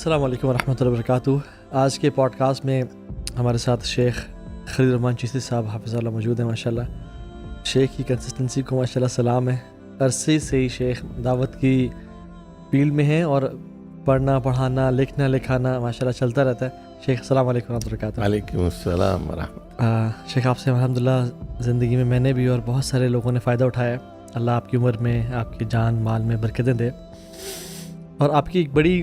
السلام علیکم ورحمۃ اللہ وبرکاتہ۔ آج کے پوڈ کاسٹ میں ہمارے ساتھ شیخ خلیل الرحمان چشتی صاحب حافظ اللہ موجود ہیں۔ ماشاء اللہ شیخ کی کنسسٹنسی کو ماشاء اللہ سلام ہے۔ عرصے سے ہی شیخ دعوت کی فیلڈ میں ہیں اور پڑھنا پڑھانا لکھنا لکھانا ماشاء اللہ چلتا رہتا ہے۔ شیخ السلام علیکم ورحمۃ اللہ وبرکاتہ۔ وعلیکم السلام ورحمۃ اللہ۔ شیخ آپ سے الحمدللہ زندگی میں نے بھی اور بہت سارے لوگوں نے فائدہ اٹھایا ہے۔ اللہ آپ کی عمر میں آپ کی جان مال میں برکتیں دے، اور آپ کی ایک بڑی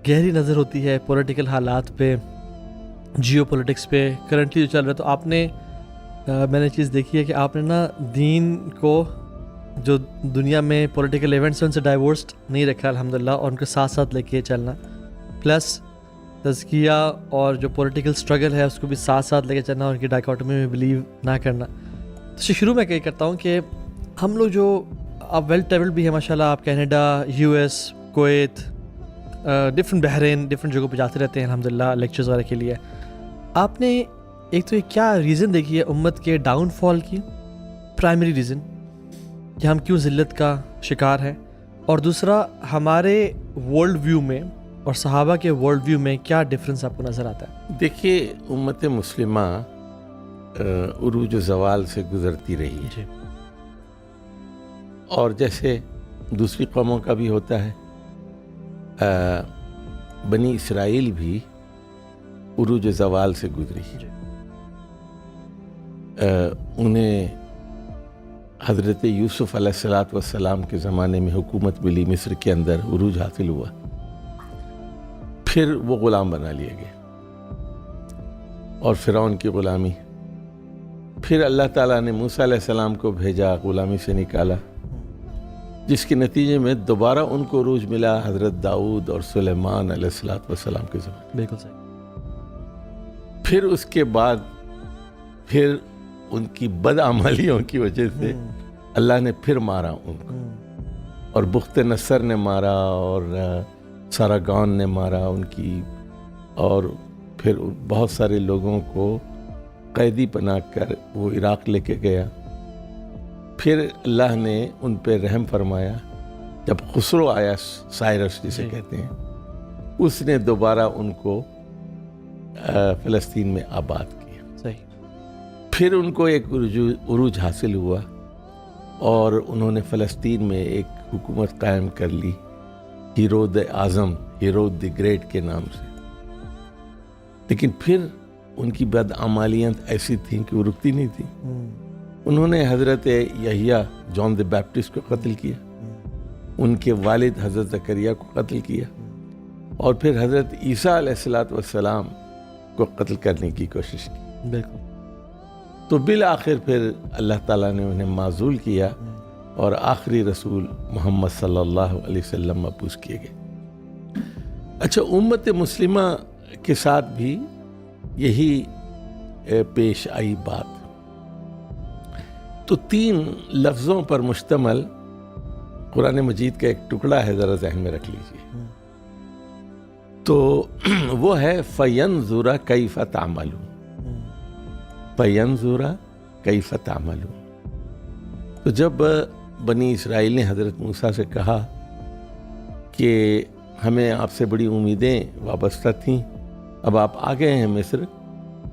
گہری نظر ہوتی ہے پولیٹیکل حالات پہ، جیو پولیٹکس پہ کرنٹلی جو چل رہا ہے۔ تو آپ نے میں نے چیز دیکھی ہے کہ آپ نے نا دین کو جو دنیا میں پولیٹیکل ایونٹس ہیں ان سے ڈائیورسڈ نہیں رکھا الحمدللہ، اور ان کے ساتھ ساتھ لے کے چلنا، پلس تزکیہ اور جو پولیٹیکل اسٹرگل ہے اس کو بھی ساتھ ساتھ لے کے چلنا، اور ان کی ڈائیکاٹمی میں بلیو نہ کرنا۔ تو شروع میں کہی کرتا ہوں کہ ہم لوگ جو آپ ویل ٹریولڈ بھی ہیں ماشاء اللہ، آپ Canada, U S, Kuwait, different Bahrain, different جگہوں پہ جاتے رہتے ہیں الحمدللہ لیکچرز وغیرہ کے لیے۔ آپ نے ایک تو یہ کیا ریزن دیکھی ہے امت کے ڈاؤن فال کی، پرائمری ریزن کہ ہم کیوں ذلت کا شکار ہیں، اور دوسرا ہمارے ورلڈ ویو میں اور صحابہ کے ورلڈ ویو میں کیا ڈفرینس آپ کو نظر آتا ہے؟ دیکھیے، امت مسلمہ عروج و زوال سے گزرتی رہی ہے، اور جیسے دوسری قوموں کا بھی ہوتا ہے، بنی اسرائیل بھی عروج و زوال سے گزری۔ انہیں حضرت یوسف علیہ السلام کے زمانے میں حکومت ملی، مصر کے اندر عروج حاصل ہوا، پھر وہ غلام بنا لیے گئے اور فرعون کی غلامی، پھر اللہ تعالیٰ نے موسیٰ علیہ السلام کو بھیجا، غلامی سے نکالا، جس کے نتیجے میں دوبارہ ان کو عروج ملا حضرت داؤد اور سلیمان علیہ السلام کے زمانے۔ بالکل صحیح۔ پھر اس کے بعد پھر ان کی بدعمالیوں کی وجہ سے اللہ نے پھر مارا ان کو، اور بخت نصر نے مارا، اور ساراگان نے مارا ان کی، اور پھر بہت سارے لوگوں کو قیدی بنا کر وہ عراق لے کے گیا۔ پھر اللہ نے ان پہ رحم فرمایا، جب خسرو آیا، سائرس جسے کہتے ہیں، اس نے دوبارہ ان کو فلسطین میں آباد کیا۔ صحیح۔ پھر ان کو ایک عروج حاصل ہوا، اور انہوں نے فلسطین میں ایک حکومت قائم کر لی، Herod Azam, Herod the great کے نام سے۔ لیکن پھر ان کی بدعمالیاں ایسی تھیں کہ وہ رکتی نہیں تھیں۔ انہوں نے حضرت یحییٰ، جان دی بیپٹسٹ کو قتل کیا، ان کے والد حضرت زکریا کو قتل کیا، اور پھر حضرت عیسیٰ علیہ السلام کو قتل کرنے کی کوشش کی۔ بالکل۔ تو بالآخر پھر اللہ تعالیٰ نے انہیں معزول کیا، اور آخری رسول محمد صلی اللہ علیہ وسلم مبعوث کیے گئے۔ اچھا، امت مسلمہ کے ساتھ بھی یہی پیش آئی بات۔ تو 3 لفظوں پر مشتمل قرآن مجید کا ایک ٹکڑا ہے، ذرا ذہن میں رکھ لیجیے۔ تو وہ ہے فَيَنْظُرَ كَيْفَ تَعْمَلُونَ، فَيَنْظُرَ كَيْفَ تَعْمَلُونَ۔ تو جب بنی اسرائیل نے حضرت موسیٰ سے کہا کہ ہمیں آپ سے بڑی امیدیں وابستہ تھیں، اب آپ آ گئے ہیں مصر،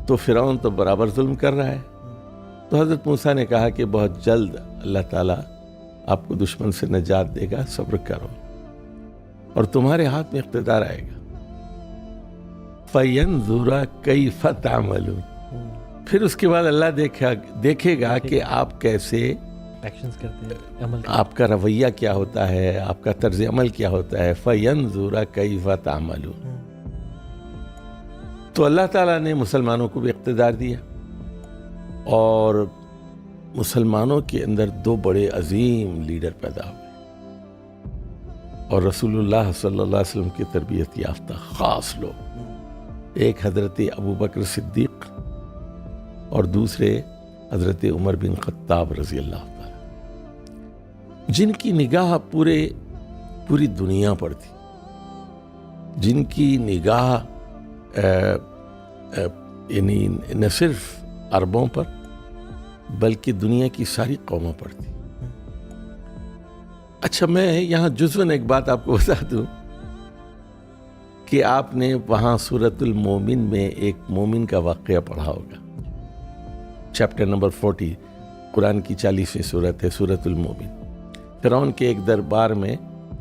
تو فرعون تو برابر ظلم کر رہا ہے، تو حضرت موسیٰ نے کہا کہ بہت جلد اللہ تعالیٰ آپ کو دشمن سے نجات دے گا، صبر کرو، اور تمہارے ہاتھ میں اقتدار آئے گا۔ فَيَنْظُرَ كَيْفَ تَعْمَلُونَ۔ پھر اس کے بعد اللہ دیکھے گا کہ آپ کیسے ایکشنز کرتے ہیں، عمل آپ کا رویہ کیا ہوتا ہے، آپ کا طرز عمل کیا ہوتا ہے۔ فَيَنْظُرَ كَيْفَ تَعْمَلُونَ۔ تو اللہ تعالیٰ نے مسلمانوں کو بھی اقتدار دیا، اور مسلمانوں کے اندر 2 بڑے عظیم لیڈر پیدا ہوئے، اور رسول اللہ صلی اللہ علیہ وسلم کی تربیت یافتہ خاص لوگ، ایک حضرت ابوبکر صدیق اور دوسرے حضرت عمر بن خطاب رضی اللہ تعالی، جن کی نگاہ پوری دنیا پر تھی، جن کی نگاہ یعنی نہ صرف عربوں پر بلکہ دنیا کی ساری قوموں پر تھی۔ اچھا، میں یہاں جزوًا ایک بات آپ کو بتا دوں کہ آپ نے وہاں سورۃ المومن میں ایک مومن کا واقعہ پڑھا ہوگا. چیپٹر نمبر 40 قرآن کی 40ویں سورت ہے سورۃ المومن. فرعون کے ایک دربار میں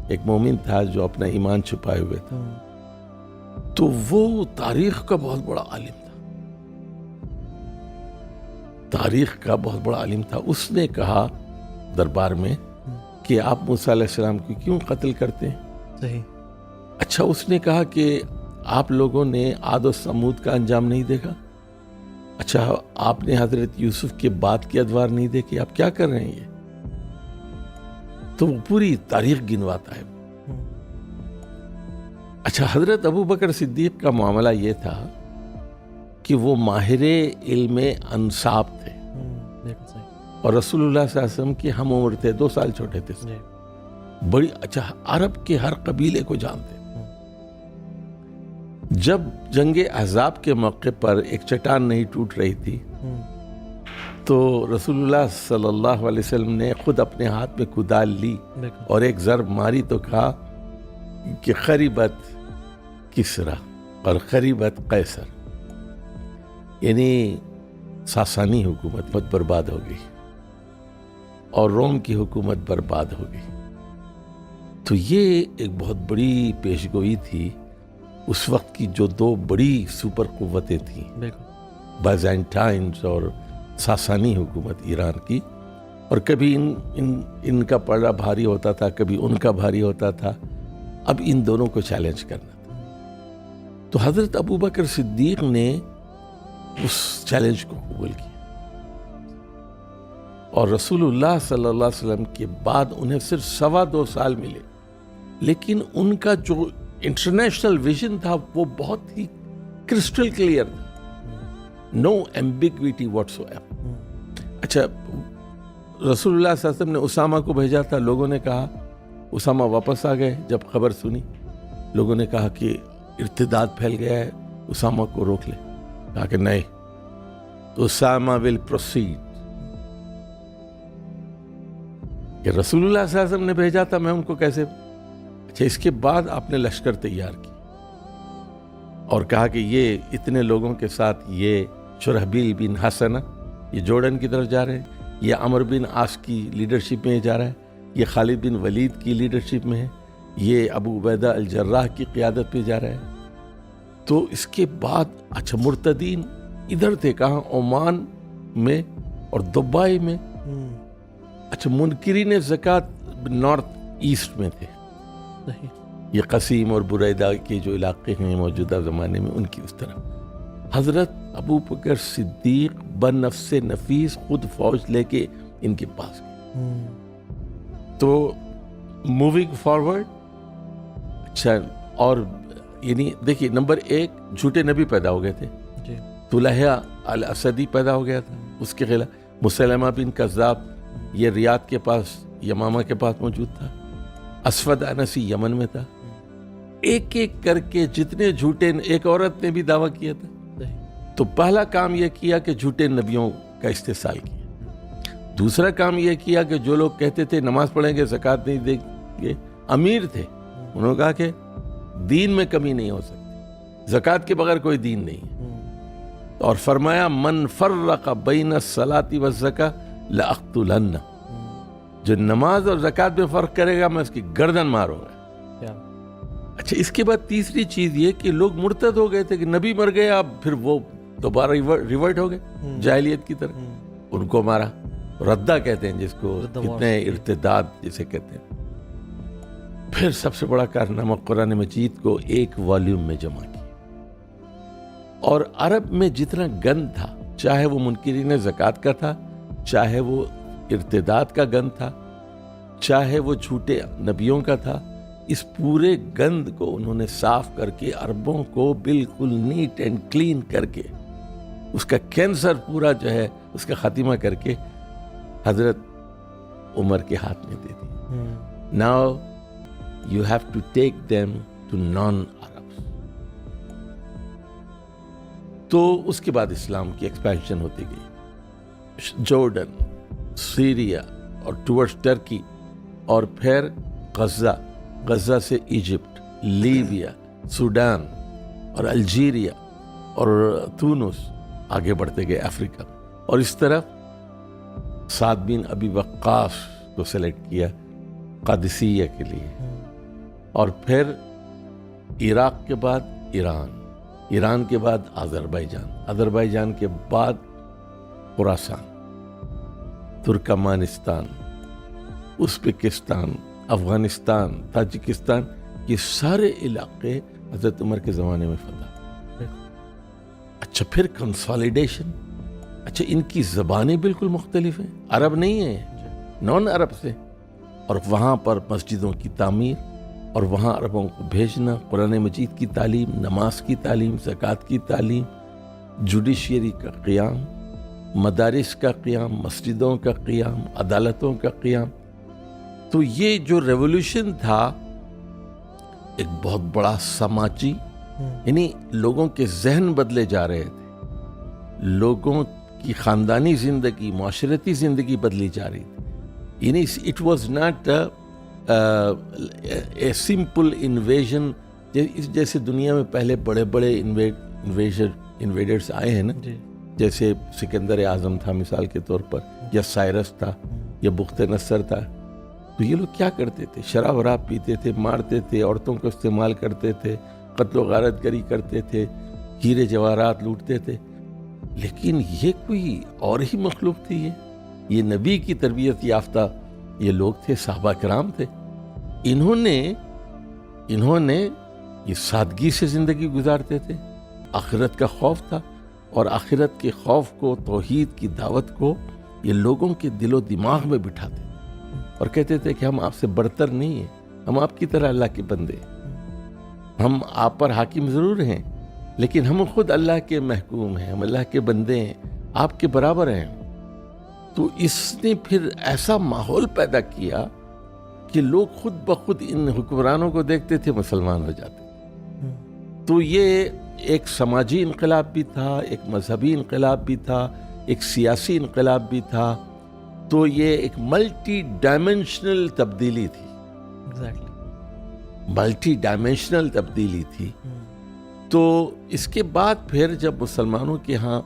ایک مومن تھا جو اپنا ایمان چھپائے ہوئے تھا. تو وہ تاریخ کا بہت بڑا عالم تھا. تاریخ کا بہت بڑا عالم تھا. اس نے کہا دربار میں کہ آپ موسیٰ علیہ السلام کو کیوں قتل کرتے ہیں؟ صحیح. اچھا اس نے کہا کہ آپ لوگوں نے عاد و سمود کا انجام نہیں دیکھا؟ اچھا آپ نے حضرت یوسف کے بعد کے ادوار نہیں دیکھے؟ آپ کیا کر رہے ہیں یہ؟ تو وہ پوری تاریخ گنواتا ہے. اچھا حضرت ابو بکر صدیق کا معاملہ یہ تھا کہ وہ ماہر علم انساب تھے اور رسول اللہ صلی اللہ علیہ وسلم کے ہم عمر تھے، 2 سال چھوٹے تھے. بڑی اچھا عرب کے ہر قبیلے کو جانتے. جب جنگ احزاب کے موقع پر ایک چٹان نہیں ٹوٹ رہی تھی تو رسول اللہ صلی اللہ علیہ وسلم نے خود اپنے ہاتھ میں کدال لی اور ایک ضرب ماری تو کہا کہ خریبت کسرا اور خریبت قیصر، یعنی ساسانی حکومت بہت برباد ہو گئی اور روم کی حکومت برباد ہو گئی. تو یہ ایک بہت بڑی پیشگوئی تھی اس وقت کی جو 2 بڑی سپر قوتیں تھیں، بائزینٹائنز اور ساسانی حکومت ایران کی. اور کبھی ان کا پلڑا بھاری ہوتا تھا، کبھی ان کا بھاری ہوتا تھا. اب ان دونوں کو چیلنج کرنا تھا. تو حضرت ابو بکر صدیق نے اس چیلنج کو قبول کیا اور رسول اللہ صلی اللہ علیہ وسلم کے بعد انہیں صرف 2.25 سال ملے، لیکن ان کا جو انٹرنیشنل ویژن تھا وہ بہت ہی کرسٹل کلیئر تھا. نو ایمبیگویٹی واٹس ایور. اچھا رسول اللہ صلی اللہ علیہ وسلم نے اسامہ کو بھیجا تھا. لوگوں نے کہا، اسامہ واپس آ گئے. جب خبر سنی لوگوں نے کہا کہ ارتداد پھیل گیا ہے، اسامہ کو روک لے. کہا کہ نہیں، اسامہ ول پروسیڈ. کہ رسول اللہ صلی اللہ علیہ وسلم نے بھیجا تھا، میں ان کو کیسے. اچھا اس کے بعد آپ نے لشکر تیار کی اور کہا کہ یہ اتنے لوگوں کے ساتھ یہ شرحبیل بن حسنہ یہ جورڈن کی طرف جا رہے ہیں، یہ عمر بن عاص کی لیڈرشپ میں جا رہا ہے، یہ خالد بن ولید کی لیڈرشپ میں ہے، یہ ابو عبیدہ الجراح کی قیادت پہ جا رہا ہے. تو اس کے بعد اچھا مرتدین ادھر تھے کہاں؟ عمان میں اور دبئی میں. اچھا منکرین زکوٰۃ نارتھ ایسٹ میں تھے. یہ قسیم اور بریدہ کے جو علاقے ہیں موجودہ زمانے میں ان کی اس طرح. حضرت ابو بکر صدیق بنفس نفیس خود فوج لے کے ان کے پاس گئے. تو موونگ فارورڈ اچھا اور یعنی دیکھیے نمبر 1 جھوٹے نبی پیدا ہو گئے تھے. طلحہ الاسدی پیدا ہو گیا تھا، اس کے خلاف مسلمہ بن کذاب یہ ریاض کے پاس یمامہ کے پاس موجود تھا. اسود انسی یمن میں تھا. ایک ایک کر کے جتنے جھوٹے، ایک عورت نے بھی دعویٰ کیا تھا. تو پہلا کام یہ کیا کہ جھوٹے نبیوں کا استحصال کیا. دوسرا کام یہ کیا کہ جو لوگ کہتے تھے نماز پڑھیں گے زکوٰۃ نہیں دیں گے، امیر تھے، انہوں نے کہا کہ دین میں کمی نہیں ہو سکتی، زکوٰۃ کے بغیر کوئی دین نہیں. اور فرمایا من فرق بین الصلاۃ والزکاۃ لاقتلنہ، جو نماز اور زکوٰۃ میں فرق کرے گا میں اس کی گردن ماروں گا. اچھا اس کے بعد تیسری چیز یہ کہ لوگ مرتد ہو گئے تھے کہ نبی مر گئے، اب پھر وہ دوبارہ ریورٹ ہو گئے جاہلیت کی طرح. ان کو مارا، ردہ کہتے ہیں جس کو، کتنے ارتداد جسے کہتے ہیں. پھر سب سے بڑا کارنامہ قرآن مجید کو ایک والیوم میں جمع کیا. اور عرب میں جتنا گند تھا، چاہے وہ منکرین زکوٰۃ کا تھا، چاہے وہ ارتداد کا گند تھا، چاہے وہ جھوٹے نبیوں کا تھا، اس پورے گند کو انہوں نے صاف کر کے عربوں کو بالکل نیٹ اینڈ کلین کر کے اس کا کینسر پورا جو ہے اس کا خاتمہ کر کے حضرت عمر کے ہاتھ میں دے دی. Now you have to take them to non Arabs. تو اس کے بعد اسلام کی ایکسپینشن ہوتی گئی، جورڈن، سیریا اور ٹورڈز ٹرکی، اور پھر غزہ سے ایجپٹ، لیبیا، سوڈان اور الجیریا اور تونس آگے بڑھتے گئے افریقہ، اور اس طرح سعد بن ابی وقاص کو سلیکٹ کیا قادسیہ کے لیے، اور پھر عراق کے بعد ایران، ایران کے بعد آذربائیجان، آذربائیجان کے بعد خراسان، ترکمانستان، ازبکستان، افغانستان، تاجکستان، یہ سارے علاقے حضرت عمر کے زمانے میں فتح۔ اچھا پھر کنسالیڈیشن، اچھا ان کی زبانیں بالکل مختلف ہیں، عرب نہیں ہیں، نان عرب سے، اور وہاں پر مسجدوں کی تعمیر، اور وہاں عربوں کو بھیجنا، قرآن مجید کی تعلیم، نماز کی تعلیم، زکوٰۃ کی تعلیم، جوڈیشیری کا قیام، مدارس کا قیام، مسجدوں کا قیام، عدالتوں کا قیام۔ تو یہ جو ریولوشن تھا ایک بہت بڑا سماجی، یعنی لوگوں کے ذہن بدلے جا رہے تھے، لوگوں کی خاندانی زندگی، معاشرتی زندگی بدلی جا رہی تھی، یعنی it was not a simple invasion, جیسے دنیا میں پہلے بڑے بڑے انویڈرز آئے ہیں نا، جیسے سکندر اعظم تھا مثال کے طور پر، یا سائرس تھا، یا بخت نصر تھا۔ تو یہ لوگ کیا کرتے تھے؟ شراب وراب پیتے تھے، مارتے تھے، عورتوں کو استعمال کرتے تھے، قتل و غارت گری کرتے تھے، ہیرے جواہرات لوٹتے تھے۔ لیکن یہ کوئی اور ہی مخلوق تھی، یہ نبی کی تربیت یافتہ یہ لوگ تھے، صحابہ کرام تھے۔ انہوں نے یہ سادگی سے زندگی گزارتے تھے، آخرت کا خوف تھا، اور آخرت کے خوف کو، توحید کی دعوت کو یہ لوگوں کے دل و دماغ میں بٹھاتے تھے، اور کہتے تھے کہ ہم آپ سے برتر نہیں ہیں، ہم آپ کی طرح اللہ کے بندے ہیں، ہم آپ پر حاکم ضرور ہیں لیکن ہم خود اللہ کے محکوم ہیں، ہم اللہ کے بندے ہیں، آپ کے برابر ہیں۔ تو اس نے پھر ایسا ماحول پیدا کیا کہ لوگ خود بخود ان حکمرانوں کو دیکھتے تھے، مسلمان ہو جاتے۔ تو یہ ایک سماجی انقلاب بھی تھا، ایک مذہبی انقلاب بھی تھا، ایک سیاسی انقلاب بھی تھا، تو یہ ایک ملٹی ڈائمینشنل تبدیلی تھی، ملٹی ڈائمینشنل تبدیلی تھی۔ تو اس کے بعد پھر جب مسلمانوں کے ہاں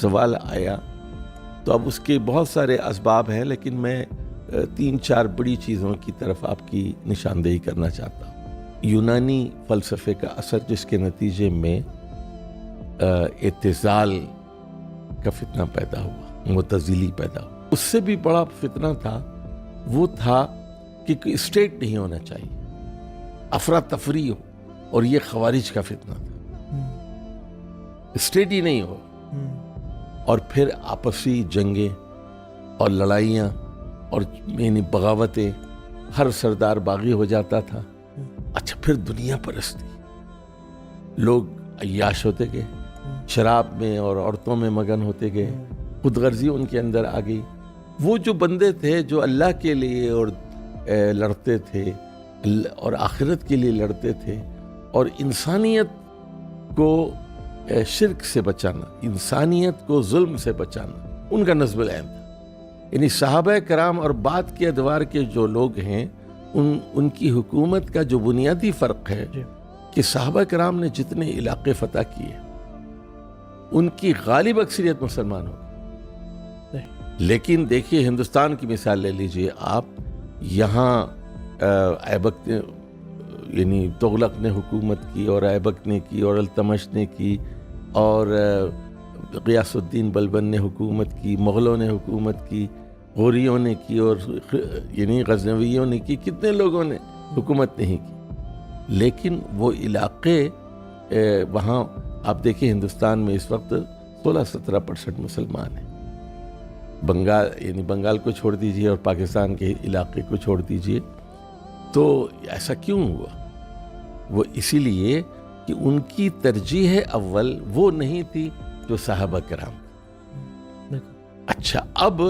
زوال آیا تو اب اس کے بہت سارے اسباب ہیں، لیکن میں 3-4 بڑی چیزوں کی طرف آپ کی نشاندہی کرنا چاہتا ہوں۔ یونانی فلسفے کا اثر، جس کے نتیجے میں اعتزال کا فتنہ پیدا ہوا، معتزلی پیدا ہوا۔ اس سے بھی بڑا فتنہ تھا، وہ تھا کہ کوئی اسٹیٹ نہیں ہونا چاہیے، افراتفری ہو، اور یہ خوارج کا فتنہ تھا، اسٹیٹ ہی نہیں ہو، اور پھر آپسی جنگیں اور لڑائیاں اور یعنی بغاوتیں، ہر سردار باغی ہو جاتا تھا۔ اچھا پھر دنیا پرستی، لوگ عیاش ہوتے گئے، شراب میں اور عورتوں میں مگن ہوتے گئے، خود غرضی ان کے اندر آ گئی۔ وہ جو بندے تھے جو اللہ کے لیے اور لڑتے تھے اور آخرت کے لیے لڑتے تھے، اور انسانیت کو شرک سے بچانا، انسانیت کو ظلم سے بچانا، ان کا نصب العین تھا۔ یعنی صحابہ کرام اور بعد کے ادوار کے جو لوگ ہیں، ان کی حکومت کا جو بنیادی فرق ہے کہ صحابہ کرام نے جتنے علاقے فتح کیے ان کی غالب اکثریت مسلمان ہو، لیکن دیکھیے ہندوستان کی مثال لے لیجئے آپ، یہاں ایبک یعنی تغلق نے حکومت کی، اور ایبک نے کی، اور التمش نے کی، اور غیاث الدین بلبن نے حکومت کی، مغلوں نے حکومت کی، غوریوں نے کی، اور یعنی غزنویوں نے کی، کتنے لوگوں نے حکومت نہیں کی، لیکن وہ علاقے وہاں آپ دیکھیں ہندوستان میں اس وقت 16-17% مسلمان ہیں۔ بنگال یعنی بنگال کو چھوڑ دیجئے اور پاکستان کے علاقے کو چھوڑ دیجئے، تو ایسا کیوں ہوا؟ وہ اسی لیے کہ ان کی ترجیح اول وہ نہیں تھی جو صحابہ کرام۔ اچھا اب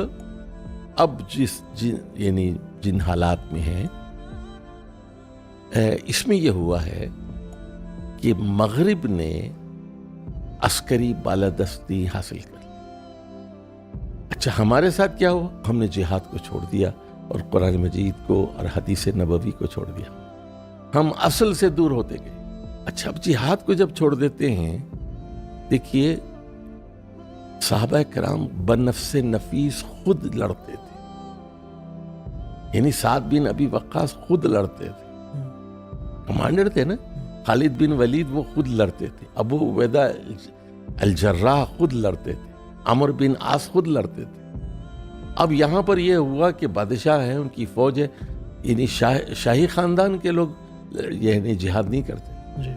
یعنی جن حالات میں ہیں، اس میں یہ ہوا ہے کہ مغرب نے عسکری بالادستی حاصل کر لی۔ اچھا ہمارے ساتھ کیا ہوا؟ ہم نے جہاد کو چھوڑ دیا اور قرآن مجید کو اور حدیث نبوی کو چھوڑ دیا، ہم اصل سے دور ہوتے گئے۔ اچھا اب جہاد کو جب چھوڑ دیتے ہیں، دیکھیے صحابہ کرام بنفس نفیس خود لڑتے تھے، یعنی سعد بن ابی وقاص خود لڑتے تھے، کمانڈر تھے نا، خالد بن ولید وہ خود لڑتے تھے، ابو عبیدہ الجراح خود لڑتے تھے، عمر بن عاص خود لڑتے تھے۔ اب یہاں پر یہ ہوا کہ بادشاہ ہے، ان کی فوج ہے، یعنی شاہی خاندان کے لوگ یعنی جہاد نہیں کرتے جی،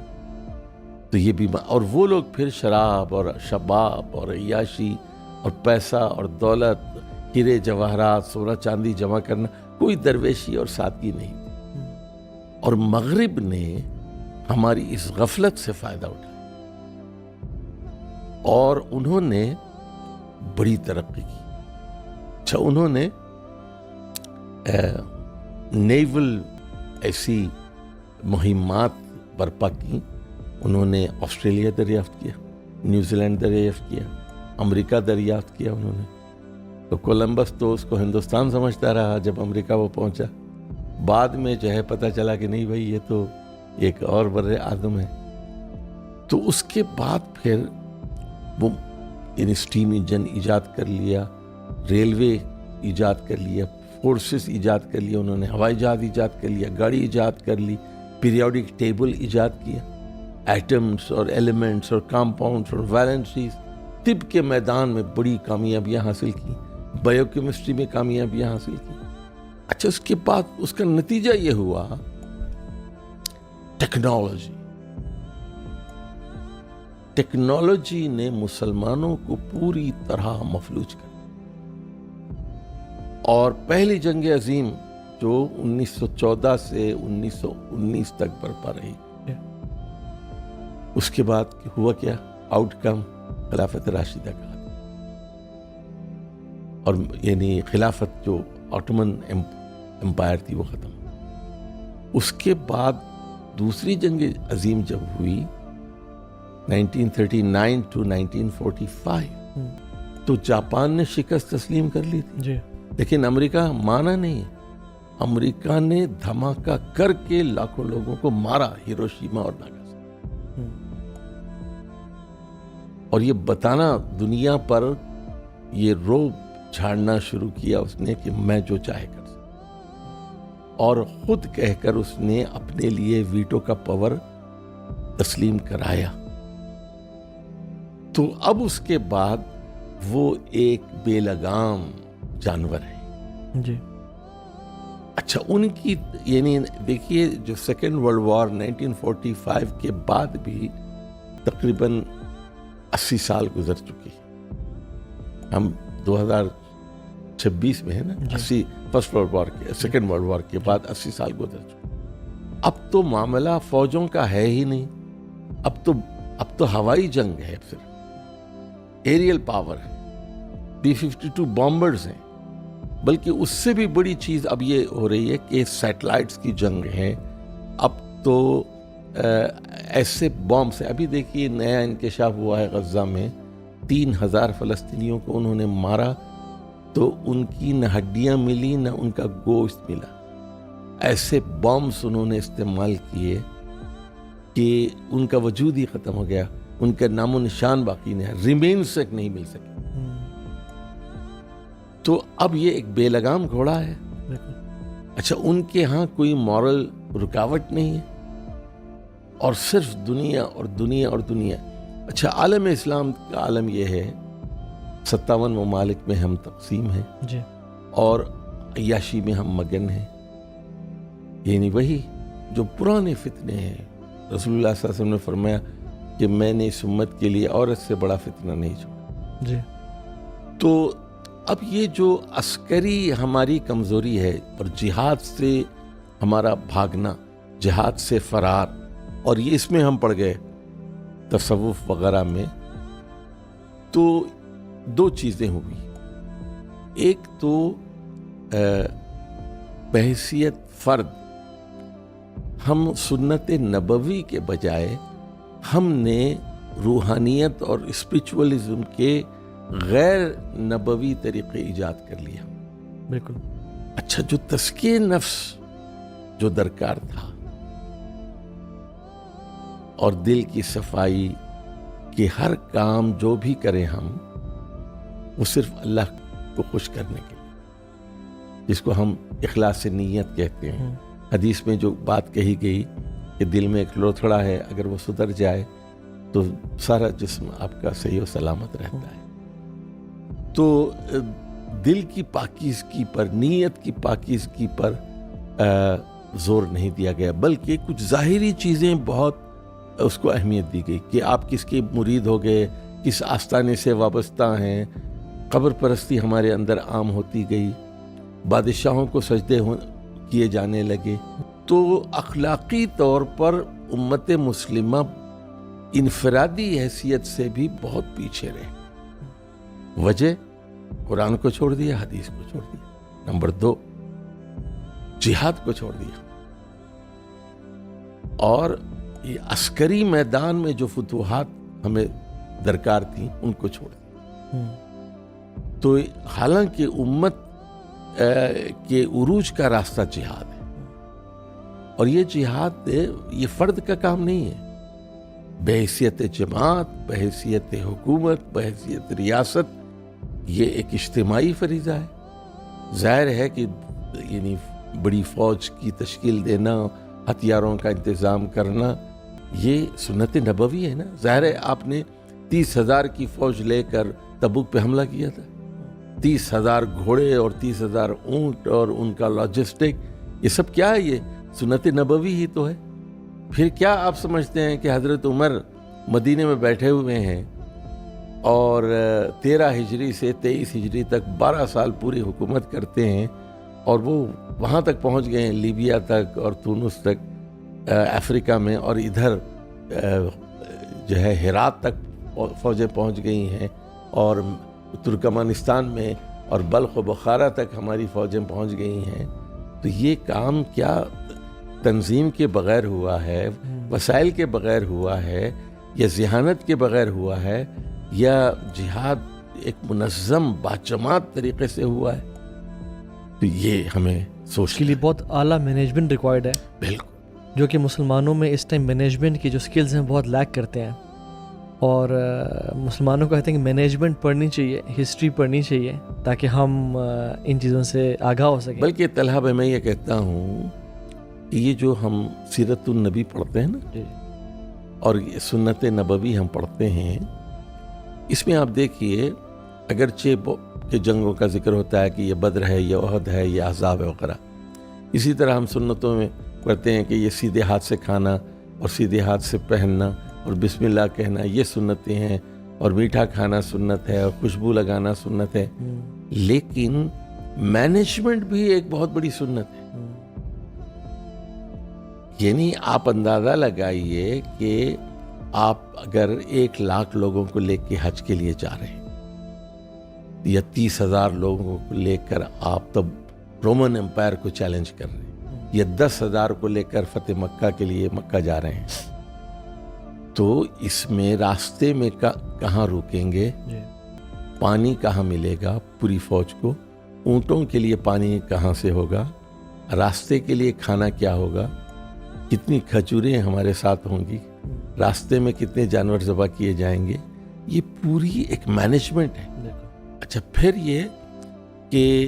تو یہ بھی، اور وہ لوگ پھر شراب اور شباب اور عیاشی اور پیسہ اور دولت، ہیرے جواہرات، سونا چاندی جمع کرنا، کوئی درویشی اور سادگی نہیں تھی۔ اور مغرب نے ہماری اس غفلت سے فائدہ اٹھایا اور انہوں نے بڑی ترقی کی۔ اچھا انہوں نے نیول ایسی مہمات برپا کی، انہوں نے آسٹریلیا دریافت کیا، نیوزی لینڈ دریافت کیا، امریکہ دریافت کیا انہوں نے۔ تو کولمبس تو اس کو ہندوستان سمجھتا رہا، جب امریکہ وہ پہنچا بعد میں جو ہے پتہ چلا کہ نہیں بھائی یہ تو ایک اور بر اعظم ہے۔ تو اس کے بعد پھر وہ اسٹیم انجن ایجاد کر لیا، ریلوے ایجاد کر لیا، فورسز ایجاد کر لیا، انہوں نے ہوائی جہاز ایجاد کر لیا، گاڑی ایجاد کر لی، پیریوڈک ٹیبل ایجاد کیا، ایٹمز اور ایلیمنٹس اور کمپاؤنڈس اور ویلنسیز، طب کے میدان میں بڑی کامیابیاں حاصل کی، بایو کیمسٹری میں کامیابیاں حاصل کی۔ اچھا اس کے بعد اس کا نتیجہ یہ ہوا ٹیکنالوجی نے مسلمانوں کو پوری طرح مفلوج کر دیا، اور پہلی جنگ عظیم جو 1914 سے 1919 تک برپا رہی، اس کے بعد ہوا کیا آؤٹ کم؟ خلافت راشدہ کا، اور یعنی خلافت جو آٹومن امپائر تھی وہ ختم۔ اس کے بعد دوسری جنگ عظیم جب ہوئی 1939 to 1945 تو جاپان نے شکست تسلیم کر لی تھی جی، لیکن امریکہ مانا نہیں۔ امریکہ نے دھماکہ کر کے لاکھوں لوگوں کو مارا، ہیروشیما اور ناگاساکی، اور یہ بتانا دنیا پر، یہ روب جھاڑنا شروع کیا اس نے کہ میں جو چاہے کر سکتا، اور خود کہہ کر اس نے اپنے لیے ویٹو کا پاور تسلیم کرایا۔ تو اب اس کے بعد وہ ایک بے لگام جانور ہے جی۔ اچھا ان کی یعنی دیکھیے جو سیکنڈ ورلڈ وار 1945 کے بعد بھی تقریباً 80 سال گزر چکی ہے، ہم 2026 میں ہے نا، 80 فرسٹ ورلڈ وار کے، سیکنڈ ورلڈ وار کے بعد 80 سال گزر چکے۔ اب تو معاملہ فوجوں کا ہے ہی نہیں، اب تو ہوائی جنگ ہے، پھر ایریل پاور ہے، B-52 بامبرز ہیں، بلکہ اس سے بھی بڑی چیز اب یہ ہو رہی ہے کہ سیٹلائٹس کی جنگ ہے۔ اب تو ایسے بامبس ہیں، ابھی دیکھیے نیا انکشاف ہوا ہے غزہ میں، 3000 فلسطینیوں کو انہوں نے مارا تو ان کی نہ ہڈیاں ملی نہ ان کا گوشت ملا۔ ایسے بامبس انہوں نے استعمال کیے کہ ان کا وجود ہی ختم ہو گیا، ان کا نام و نشان باقی نہیں ہے، ریمینز تک نہیں مل سکے۔ تو اب یہ ایک بے لگام گھوڑا ہے۔ اچھا ان کے ہاں کوئی مورل رکاوٹ نہیں ہے، اور صرف دنیا اور دنیا اور دنیا۔ اچھا عالم اسلام کا عالم یہ ہے 57 ممالک میں ہم تقسیم ہیں جی، اور عیاشی میں ہم مگن ہیں، یعنی وہی جو پرانے فتنے ہیں۔ رسول اللہ صلی اللہ علیہ وسلم نے فرمایا کہ میں نے اس امت کے لیے عورت سے بڑا فتنہ نہیں چھوڑا۔ جی، تو اب یہ جو عسکری ہماری کمزوری ہے اور جہاد سے ہمارا بھاگنا، جہاد سے فرار، اور یہ اس میں ہم پڑ گئے تصوف وغیرہ میں، تو دو چیزیں ہوئی۔ ایک تو بحیثیت فرد ہم سنت نبوی کے بجائے ہم نے روحانیت اور اسپرچولیزم کے غیر نبوی طریقے ایجاد کر لیا۔ بالکل۔ اچھا جو تزکیہ نفس جو درکار تھا اور دل کی صفائی کہ ہر کام جو بھی کریں ہم وہ صرف اللہ کو خوش کرنے کے لیے، جس کو ہم اخلاص نیت کہتے ہیں۔ حدیث میں جو بات کہی گئی کہ دل میں ایک لوتھڑا ہے، اگر وہ سدھر جائے تو سارا جسم آپ کا صحیح و سلامت رہتا ہے۔ تو دل کی پاکیزگی پر، نیت کی پاکیزگی پر زور نہیں دیا گیا، بلکہ کچھ ظاہری چیزیں بہت اس کو اہمیت دی گئی کہ آپ کس کے مرید ہو گئے، کس آستانے سے وابستہ ہیں۔ قبر پرستی ہمارے اندر عام ہوتی گئی، بادشاہوں کو سجدے کیے جانے لگے۔ تو اخلاقی طور پر امت مسلمہ انفرادی حیثیت سے بھی بہت پیچھے رہے۔ وجہ قرآن کو چھوڑ دیا، حدیث کو چھوڑ دیا۔ نمبر 2، جہاد کو چھوڑ دیا، اور یہ عسکری میدان میں جو فتوحات ہمیں درکار تھیں ان کو چھوڑ دیا۔ تو حالانکہ امت کے عروج کا راستہ جہاد ہے، اور یہ جہاد یہ فرد کا کام نہیں ہے، بحیثیت جماعت، بحیثیت حکومت، بحیثیت ریاست، یہ ایک اجتماعی فریضہ ہے۔ ظاہر ہے کہ یعنی بڑی فوج کی تشکیل دینا، ہتھیاروں کا انتظام کرنا، یہ سنت نبوی ہے نا۔ ظاہر ہے آپ نے 30,000 کی فوج لے کر تبوک پہ حملہ کیا تھا، 30,000 گھوڑے اور 30,000 اونٹ اور ان کا لاجسٹک، یہ سب کیا ہے؟ یہ سنت نبوی ہی تو ہے۔ پھر کیا آپ سمجھتے ہیں کہ حضرت عمر مدینے میں بیٹھے ہوئے ہیں اور 13 ہجری سے 23 ہجری تک 12 سال پوری حکومت کرتے ہیں، اور وہ وہاں تک پہنچ گئے ہیں، لیبیا تک اور تونس تک افریقہ میں، اور ادھر جو ہے ہرات تک فوجیں پہنچ گئی ہیں، اور ترکمانستان میں اور بلخ و بخارا تک ہماری فوجیں پہنچ گئی ہیں۔ تو یہ کام کیا تنظیم کے بغیر ہوا ہے، وسائل کے بغیر ہوا ہے، یا ذہانت کے بغیر ہوا ہے، یا جہاد ایک منظم باجماعت طریقے سے ہوا ہے؟ تو یہ ہمیں سوچ کے لیے بہت اعلیٰ مینجمنٹ ریکوائرڈ ہے، بالکل، جو کہ مسلمانوں میں اس ٹائم مینجمنٹ کی جو سکلز ہیں بہت لیک کرتے ہیں، اور مسلمانوں کو کہتے ہیں کہ مینجمنٹ پڑھنی چاہیے، ہسٹری پڑھنی چاہیے، تاکہ ہم ان چیزوں سے آگاہ ہو سکیں۔ بلکہ طلحہ بھائی، میں یہ کہتا ہوں کہ یہ جو ہم سیرت النبی پڑھتے ہیں نا، اور یہ سنت نبوی ہم پڑھتے ہیں، اس میں آپ دیکھیے اگرچہ کہ جنگوں کا ذکر ہوتا ہے کہ یہ بدر ہے، یہ احد ہے، یہ احزاب ہے وغیرہ، اسی طرح ہم سنتوں میں پڑھتے ہیں کہ یہ سیدھے ہاتھ سے کھانا اور سیدھے ہاتھ سے پہننا اور بسم اللہ کہنا، یہ سنتیں ہیں، اور میٹھا کھانا سنت ہے، اور خوشبو لگانا سنت ہے۔ لیکن مینجمنٹ بھی ایک بہت بڑی سنت ہے۔ یعنی آپ اندازہ لگائیے کہ آپ اگر 1,00,000 لوگوں کو لے کے حج کے لیے جا رہے ہیں، یا 30,000 لوگوں کو لے کر آپ تب رومن امپائر کو چیلنج کر رہے ہیں، یا 10,000 کو لے کر فتح مکہ کے لیے مکہ جا رہے ہیں، تو اس میں راستے میں کہاں رکیں گے، پانی کہاں ملے گا پوری فوج کو، اونٹوں کے لیے پانی کہاں سے ہوگا، راستے کے لیے کھانا کیا ہوگا، کتنی کھجوریں ہمارے ساتھ ہوں گی، راستے میں کتنے جانور ذبح کیے جائیں گے، یہ پوری ایک مینجمنٹ ہے۔ اچھا، پھر یہ کہ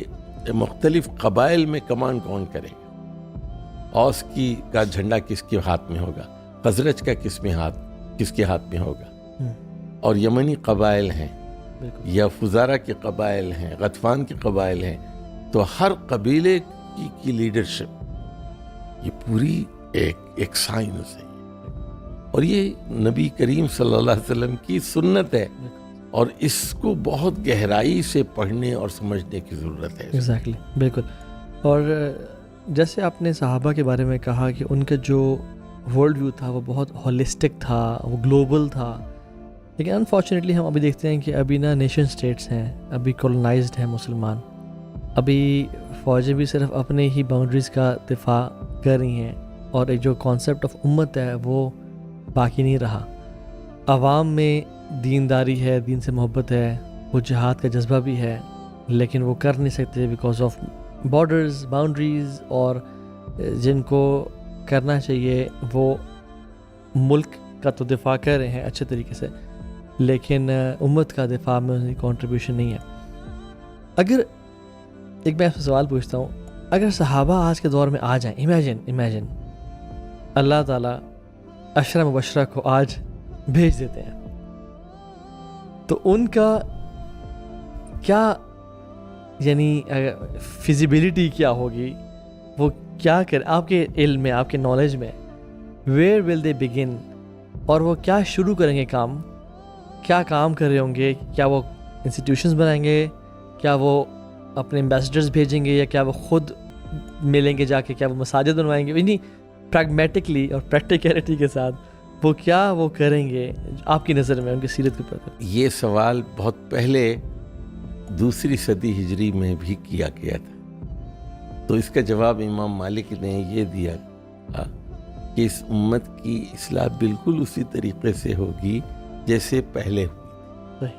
مختلف قبائل میں کمانڈ کون کرے گا، اوس کا جھنڈا کس کے ہاتھ میں ہوگا، خزرج کا کس کے ہاتھ میں ہوگا، اور یمنی قبائل ہیں یا فزارہ کے قبائل ہیں، غطفان کے قبائل ہیں، تو ہر قبیلے کی لیڈرشپ، یہ پوری ایک سائنس ہے، اور یہ نبی کریم صلی اللہ علیہ وسلم کی سنت ہے، اور اس کو بہت گہرائی سے پڑھنے اور سمجھنے کی ضرورت ہے۔ ایگزیکٹلی، بالکل۔ اور جیسے آپ نے صحابہ کے بارے میں کہا کہ ان کا جو ورلڈ ویو تھا وہ بہت ہولسٹک تھا، وہ گلوبل تھا، لیکن انفارچونیٹلی ہم ابھی دیکھتے ہیں کہ ابھی نا نیشن اسٹیٹس ہیں، ابھی کولونائزڈ ہیں مسلمان، ابھی فوجیں بھی صرف اپنے ہی باؤنڈریز کا دفاع کر رہی ہیں، اور ایک جو کانسیپٹ آف امت ہے وہ باقی نہیں رہا۔ عوام میں دینداری ہے، دین سے محبت ہے، وہ جہاد کا جذبہ بھی ہے، لیکن وہ کر نہیں سکتے بیکاز آف بارڈرز، باؤنڈریز، اور جن کو کرنا چاہیے وہ ملک کا تو دفاع کر رہے ہیں اچھے طریقے سے، لیکن امت کا دفاع میں ان کی کنٹریبیوشن نہیں ہے. اگر ایک میں آپ سے سوال پوچھتا ہوں، اگر صحابہ آج کے دور میں آ جائیں، امیجن اللہ تعالیٰ عشرہ مبشرہ کو آج بھیج دیتے ہیں، تو ان کا کیا یعنی فیزیبلٹی کیا ہوگی، وہ کیا کر آپ کے علم میں، آپ کے نالج میں، ویئر ول دے بگن، اور وہ کیا شروع کریں گے، کیا کام کر رہے ہوں گے؟ کیا وہ انسٹیٹیوشنز بنائیں گے؟ کیا وہ اپنے ایمبیسڈرز بھیجیں گے؟ یا کیا وہ خود ملیں گے جا کے؟ کیا وہ مساجد بنوائیں گے؟ یعنی پریگمیٹکلی اور پریکٹیکلٹی کے ساتھ وہ کریں گے آپ کی نظر میں، ان کی سیرت کے اوپر؟ یہ سوال بہت پہلے 2 صدی ہجری میں بھی کیا گیا تھا، تو اس کا جواب امام مالک نے یہ دیا کہ اس امت کی اصلاح بالکل اسی طریقے سے ہوگی جیسے پہلے ہوئی.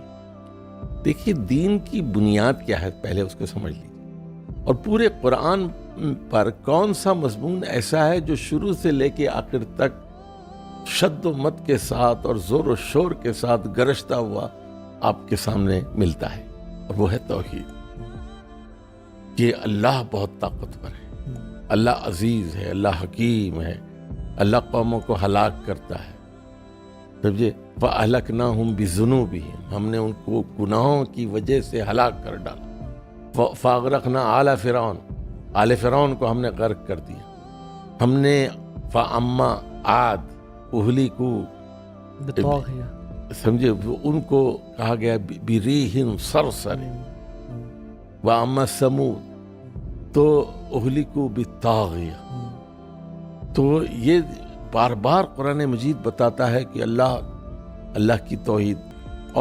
دیکھیے دین کی بنیاد کیا ہے، پہلے اس کو سمجھ لیجیے. اور پورے قرآن پر کون سا مضمون ایسا ہے جو شروع سے لے کے آخر تک شد و مت کے ساتھ اور زور و شور کے ساتھ گرجتا ہوا آپ کے سامنے ملتا ہے، اور وہ ہے توحید. کہ اللہ بہت طاقتور ہے، اللہ عزیز ہے، اللہ حکیم ہے، اللہ قوموں کو ہلاک کرتا ہے. سمجھے؟ فَأَهْلَكْنَاهُمْ بِذُنُوبِهِمْ، ہم نے ان کو گناہوں کی وجہ سے ہلاک کر ڈالا. فَأَغْرَقْنَا آلَ فِرْعَوْنَ، آل فرعون کو ہم نے غرق کر دیا. ہم نے فَأَمَّا عَادٍ أُهْلِكُوا، سمجھے؟ ان کو کہا گیا بِرِيحٍ صَرْصَرٍ. وَأَمَّا ثَمُودَ تو أُهْلِكُوا بِالطَّاغِيَةِ. تو یہ بار بار قرآن مجید بتاتا ہے کہ اللہ کی توحید،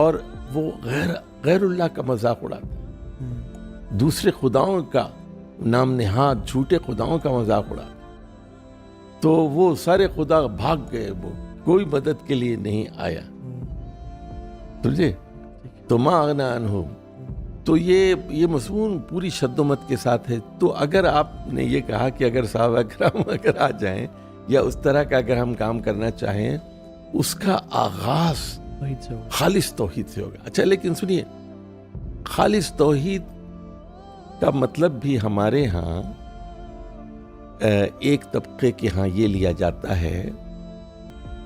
اور وہ غیر اللہ کا مذاق اڑاتا ہے، دوسرے خداؤں کا نام نہاد جھوٹے خداؤں کا مذاق اڑاتا ہے. تو وہ سارے خدا بھاگ گئے، وہ کوئی مدد کے لیے نہیں آیا. سمجھے؟ تو ما اغنی عنہ. تو یہ مضمون پوری شد و مت کے ساتھ ہے. تو اگر آپ نے یہ کہا کہ اگر صحابہ کرام اگر آ جائیں یا اس طرح کا اگر ہم کام کرنا چاہیں، اس کا آغاز خالص توحید سے ہوگا. اچھا لیکن سنیے، خالص توحید کا مطلب بھی ہمارے ہاں ایک طبقے کے ہاں یہ لیا جاتا ہے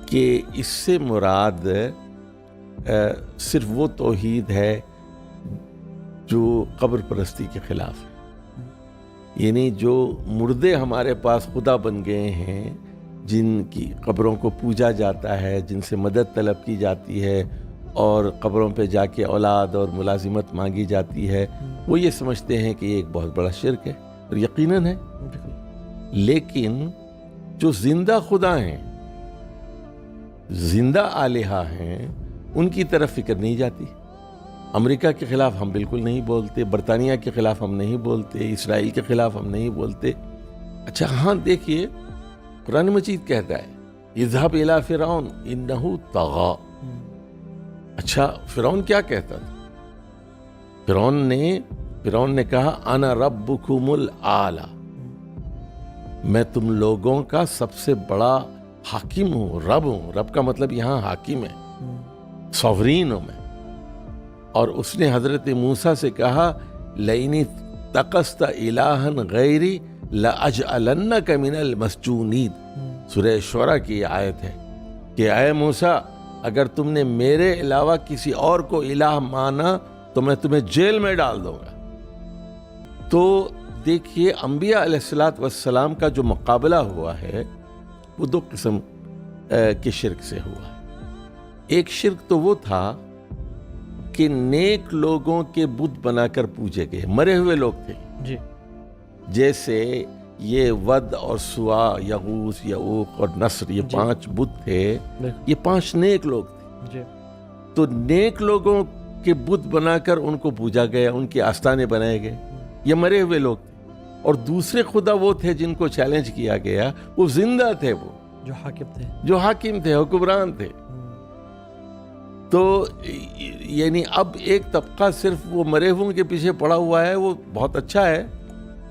کہ اس سے مراد صرف وہ توحید ہے جو قبر پرستی کے خلاف ہے. یعنی جو مردے ہمارے پاس خدا بن گئے ہیں، جن کی قبروں کو پوجا جاتا ہے، جن سے مدد طلب کی جاتی ہے، اور قبروں پہ جا کے اولاد اور ملازمت مانگی جاتی ہے، وہ یہ سمجھتے ہیں کہ یہ ایک بہت بڑا شرک ہے، اور یقیناً ہے. لیکن جو زندہ خدا ہیں، زندہ الہہ ہیں، ان کی طرف فکر نہیں جاتی. امریکہ کے خلاف ہم بالکل نہیں بولتے، برطانیہ کے خلاف ہم نہیں بولتے، اسرائیل کے خلاف ہم نہیں بولتے. اچھا ہاں دیکھیے قرآن مجید کہتا ہے اذهب الى فرعون انه طغى. اچھا فرعون کیا کہتا تھا؟ فرعون نے کہا انا ربکم الاعلی، میں تم لوگوں کا سب سے بڑا حاکم ہوں، رب ہوں. رب کا مطلب یہاں حاکم ہے، سوورین ہوں میں. اور اس نے حضرت موسیٰ سے کہا لئن اتخذت الہا غیری لأجعلنک من المسجونین. سورہ شعراء کی یہ آیت ہے کہ اے موسیٰ اگر تم نے میرے علاوہ کسی اور کو الہ مانا تو میں تمہیں جیل میں ڈال دوں گا. تو دیکھیے انبیاء علیہ السلام کا جو مقابلہ ہوا ہے وہ 2 قسم کے شرک سے ہوا ہے. ایک شرک تو وہ تھا کہ نیک لوگوں کے بت بنا کر پوجے گئے، مرے ہوئے لوگ تھے جی، جیسے یہ ود اور سوا، یغوث، یعوق اور نصر، یہ 5 بت تھے، یہ 5 نیک لوگ تھے جی. تو نیک لوگوں کے بت بنا کر ان کو پوجا گیا، ان کے آستانے بنائے گئے، یہ مرے ہوئے لوگ تھے. اور دوسرے خدا وہ تھے جن کو چیلنج کیا گیا، وہ زندہ تھے، وہ جو حاکم تھے، حکمران تھے. تو یعنی اب ایک طبقہ صرف وہ مرے ہوئے کے پیچھے پڑا ہوا ہے، وہ بہت اچھا ہے،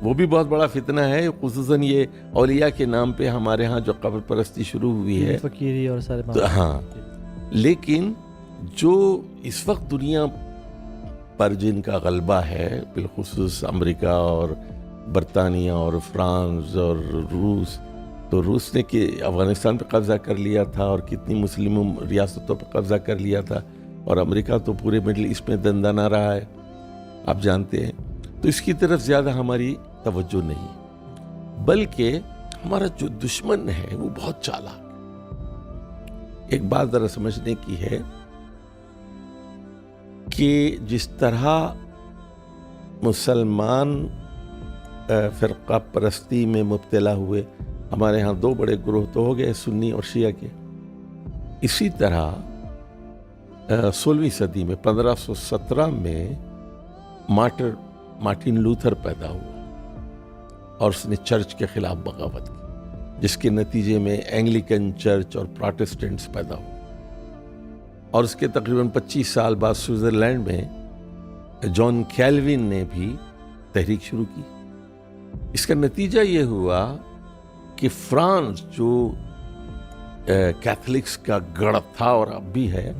وہ بھی بہت بڑا فتنہ ہے، خصوصاً یہ اولیاء کے نام پہ ہمارے ہاں جو قبر پرستی شروع ہوئی ہے، فقیری اور سارے تو ہاں، لیکن جو اس وقت دنیا پر جن کا غلبہ ہے، بالخصوص امریکہ اور برطانیہ اور فرانس اور روس، تو روس نے کہ افغانستان پہ قبضہ کر لیا تھا اور کتنی مسلم ریاستوں پہ قبضہ کر لیا تھا، اور امریکہ تو پورے مڈل ایسٹ میں دندانہ رہا ہے، آپ جانتے ہیں. تو اس کی طرف زیادہ ہماری توجہ نہیں، بلکہ ہمارا جو دشمن ہے وہ بہت چالاک. ایک بات ذرا سمجھنے کی ہے کہ جس طرح مسلمان فرقہ پرستی میں مبتلا ہوئے، ہمارے ہاں دو بڑے گروہ تو ہو گئے، سنی اور شیعہ کے، اسی طرح 16ویں صدی میں 1517 میں مارٹن لوتھر پیدا ہوا اور اس نے چرچ کے خلاف بغاوت کی، جس کے نتیجے میں اینگلیکن چرچ اور پروٹسٹنٹس پیدا ہوئے. اور اس کے تقریباً 25 سال بعد سوئٹزرلینڈ میں جان کیلوین نے بھی تحریک شروع کی. اس کا نتیجہ یہ ہوا کہ فرانس جو کیتھولکس کا گڑھ تھا اور اب بھی ہے،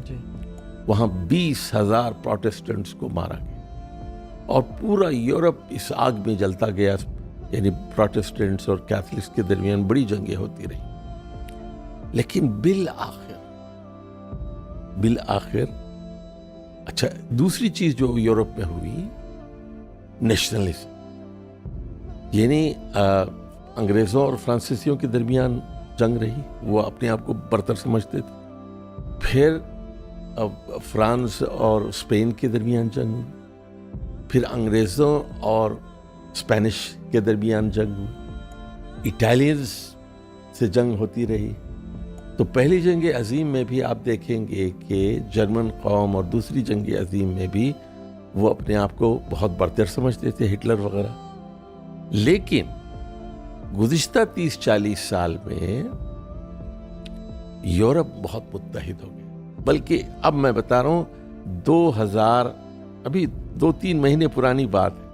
وہاں 20,000 پروٹسٹنٹس کو مارا گیا، اور پورا یورپ اس آگ میں جلتا گیا. یعنی پروٹسٹنٹس اور کیتھولکس کے درمیان بڑی جنگیں ہوتی رہی. لیکن بالآخر اچھا، دوسری چیز جو یورپ میں ہوئی، نیشنلزم. یعنی انگریزوں اور فرانسیسیوں کے درمیان جنگ رہی، وہ اپنے آپ کو برتر سمجھتے تھے. پھر فرانس اور اسپین کے درمیان جنگ ہوئی، پھر انگریزوں اور اسپینش کے درمیان جنگ ہوئی، اٹالینز سے جنگ ہوتی رہی. تو پہلی جنگ عظیم میں بھی آپ دیکھیں گے کہ جرمن قوم، اور دوسری جنگ عظیم میں بھی وہ اپنے آپ کو بہت برتر سمجھتے تھے، ہٹلر وغیرہ. لیکن گزشتہ 30-40 سال میں یورپ بہت متحد ہو گیا. بلکہ اب میں بتا رہا ہوں 2000، ابھی 2-3 مہینے پرانی بات ہے،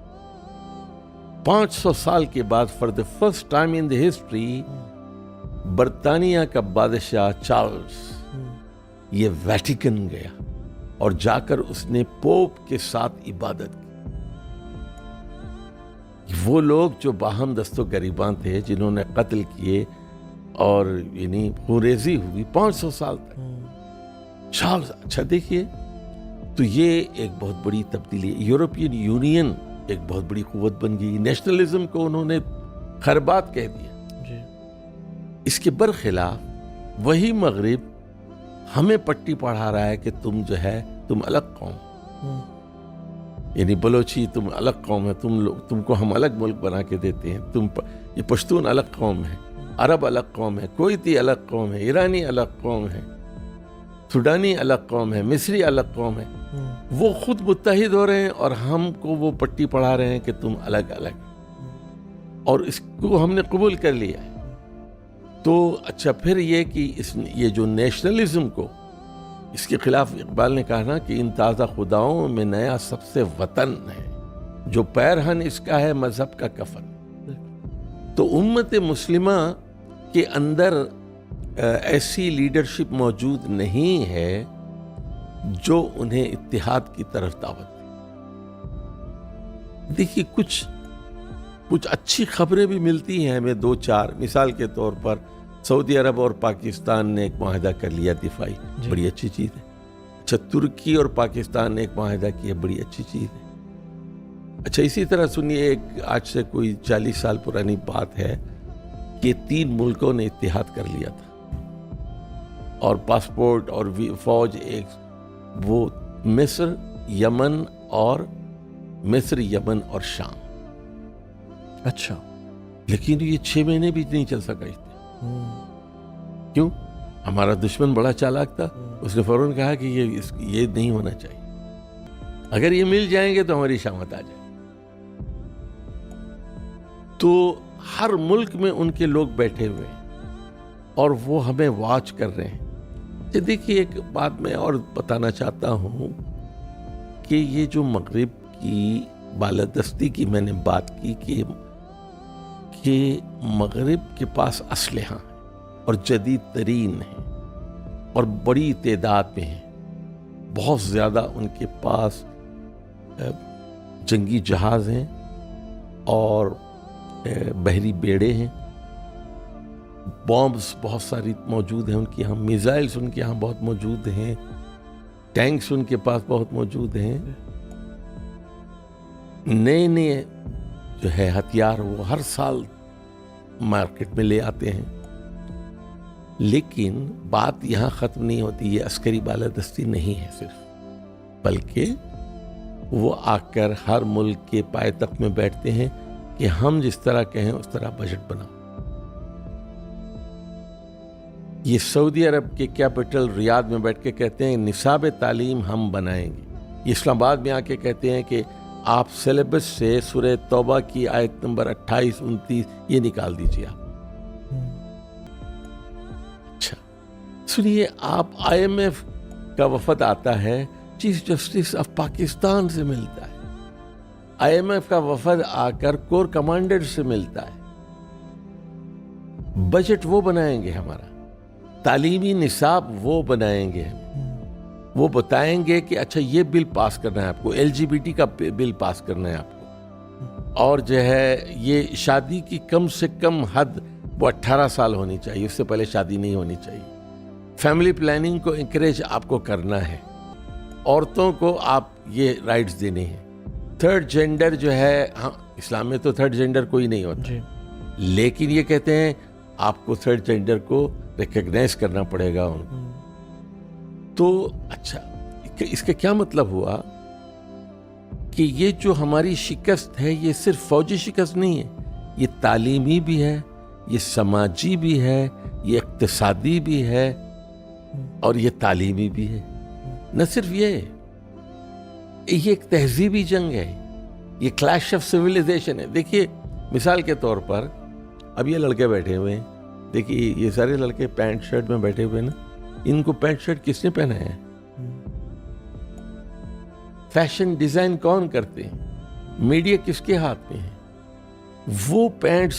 500 سال کے بعد for the first time in the history برطانیہ کا بادشاہ چارلز یہ ویٹیکن گیا اور جا کر اس نے پوپ کے ساتھ عبادت کی. وہ لوگ جو باہم دست و گریباں تھے، جنہوں نے قتل کیے اور یعنی خونریزی ہوئی 500 سال تک. چارلز، اچھا دیکھیے، تو یہ ایک بہت بڑی تبدیلی. یورپین یونین ایک بہت بڑی قوت بن گئی. نیشنلزم کو انہوں نے خربات کہہ دیا. اس کے برخلاف وہی مغرب ہمیں پٹی پڑھا رہا ہے کہ تم جو ہے تم الگ قوم، یعنی بلوچی تم الگ قوم ہے، تم کو ہم الگ ملک بنا کے دیتے ہیں. یہ پشتون الگ قوم ہے، عرب الگ قوم ہے، کویتی الگ قوم ہے، ایرانی الگ قوم ہے، سوڈانی الگ قوم ہے، مصری الگ قوم ہے. وہ خود متحد ہو رہے ہیں اور ہم کو وہ پٹی پڑھا رہے ہیں کہ تم الگ الگ، اور اس کو ہم نے قبول کر لیا ہے. تو اچھا، پھر یہ کہ یہ جو نیشنلزم کو، اس کے خلاف اقبال نے کہا نا کہ ان تازہ خداؤں میں نیا سب سے وطن ہے، جو پیرہن اس کا ہے مذہب کا کفن. تو امت مسلمہ کے اندر ایسی لیڈرشپ موجود نہیں ہے جو انہیں اتحاد کی طرف دعوت دے. دیکھیے، کچھ اچھی خبریں بھی ملتی ہیں ہمیں، 2-4. مثال کے طور پر سعودی عرب اور پاکستان نے ایک معاہدہ کر لیا دفاعی، بڑی اچھی چیز ہے. اچھا، ترکی اور پاکستان نے ایک معاہدہ کیا، بڑی اچھی چیز ہے. اچھا، اسی طرح سنیے، ایک آج سے کوئی 40 سال پرانی بات ہے کہ 3 ملکوں نے اتحاد کر لیا تھا اور پاسپورٹ اور فوج ایک، وہ مصر، یمن اور شام. اچھا، لیکن یہ 6 مہینے بھی نہیں چل سکا. کیوں؟ ہمارا دشمن بڑا چالاک تھا. اس نے فوراً کہا کہ یہ نہیں ہونا چاہیے، اگر یہ مل جائیں گے تو ہماری شامت آ جائے. تو ہر ملک میں ان کے لوگ بیٹھے ہوئے ہیں اور وہ ہمیں واچ کر رہے ہیں. دیکھیے، ایک بات میں اور بتانا چاہتا ہوں کہ یہ جو مغرب کی بالادستی کی میں نے بات کی کہ کہ مغرب کے پاس اسلحہ ہیں اور جدید ترین ہیں اور بڑی تعداد میں ہیں. بہت زیادہ ان کے پاس جنگی جہاز ہیں اور بحری بیڑے ہیں. بامبس بہت ساری موجود ہیں ان کے یہاں. میزائلس ان کے یہاں بہت موجود ہیں. ٹینکس ان کے پاس بہت موجود ہیں. نئے نئے جو ہے ہتھیار وہ ہر سال مارکیٹ میں لے آتے ہیں. لیکن بات یہاں ختم نہیں ہوتی. یہ عسکری بالادستی نہیں ہے صرف، بلکہ وہ آ کر ہر ملک کے پائے تخت میں بیٹھتے ہیں کہ ہم جس طرح کہیں اس طرح بجٹ بناؤ. یہ سعودی عرب کے کیپٹل ریاض میں بیٹھ کے کہتے ہیں نصاب تعلیم ہم بنائیں گے. یہ اسلام آباد میں آ کے کہتے ہیں کہ آپ سلیبس سے سورہ توبہ کی آیت نمبر 28 29 یہ نکال دیجیے. آپ اچھا سنیے، آپ IMF کا وفد آتا ہے، چیف جسٹس آف پاکستان سے ملتا ہے. IMF کا وفد آ کر کور کمانڈر سے ملتا ہے. بجٹ وہ بنائیں گے ہمارا، تعلیمی نصاب وہ بنائیں گے. وہ بتائیں گے کہ اچھا یہ بل پاس کرنا ہے آپ کو، LGBT کا بل پاس کرنا ہے آپ کو، اور جو ہے یہ شادی کی کم سے کم حد وہ 18 سال ہونی چاہیے، اس سے پہلے شادی نہیں ہونی چاہیے. فیملی پلاننگ کو انکریج آپ کو کرنا ہے. عورتوں کو آپ یہ رائٹس دینے ہیں. تھرڈ جینڈر جو ہے، ہاں اسلام میں تو تھرڈ جینڈر کوئی نہیں ہوتا، لیکن یہ کہتے ہیں آپ کو تھرڈ جینڈر کو ریکگنائز کرنا پڑے گا ان کو. تو اچھا اس کا کیا مطلب ہوا کہ یہ جو ہماری شکست ہے یہ صرف فوجی شکست نہیں ہے، یہ تعلیمی بھی ہے، یہ سماجی بھی ہے، یہ اقتصادی بھی ہے اور یہ تعلیمی بھی ہے. نہ صرف یہ ایک تہذیبی جنگ ہے، یہ کلیش آف سویلائزیشن ہے. دیکھیے مثال کے طور پر اب یہ لڑکے بیٹھے ہوئے ہیں، دیکھیے یہ سارے لڑکے پینٹ شرٹ میں بیٹھے ہوئے نا، ان کو پینٹ شرٹ کس نے پہنا ہے؟ فیشن ڈیزائن کون کرتے ہیں؟ میڈیا کس کے ہاتھ میں ہے؟ وہ پینٹس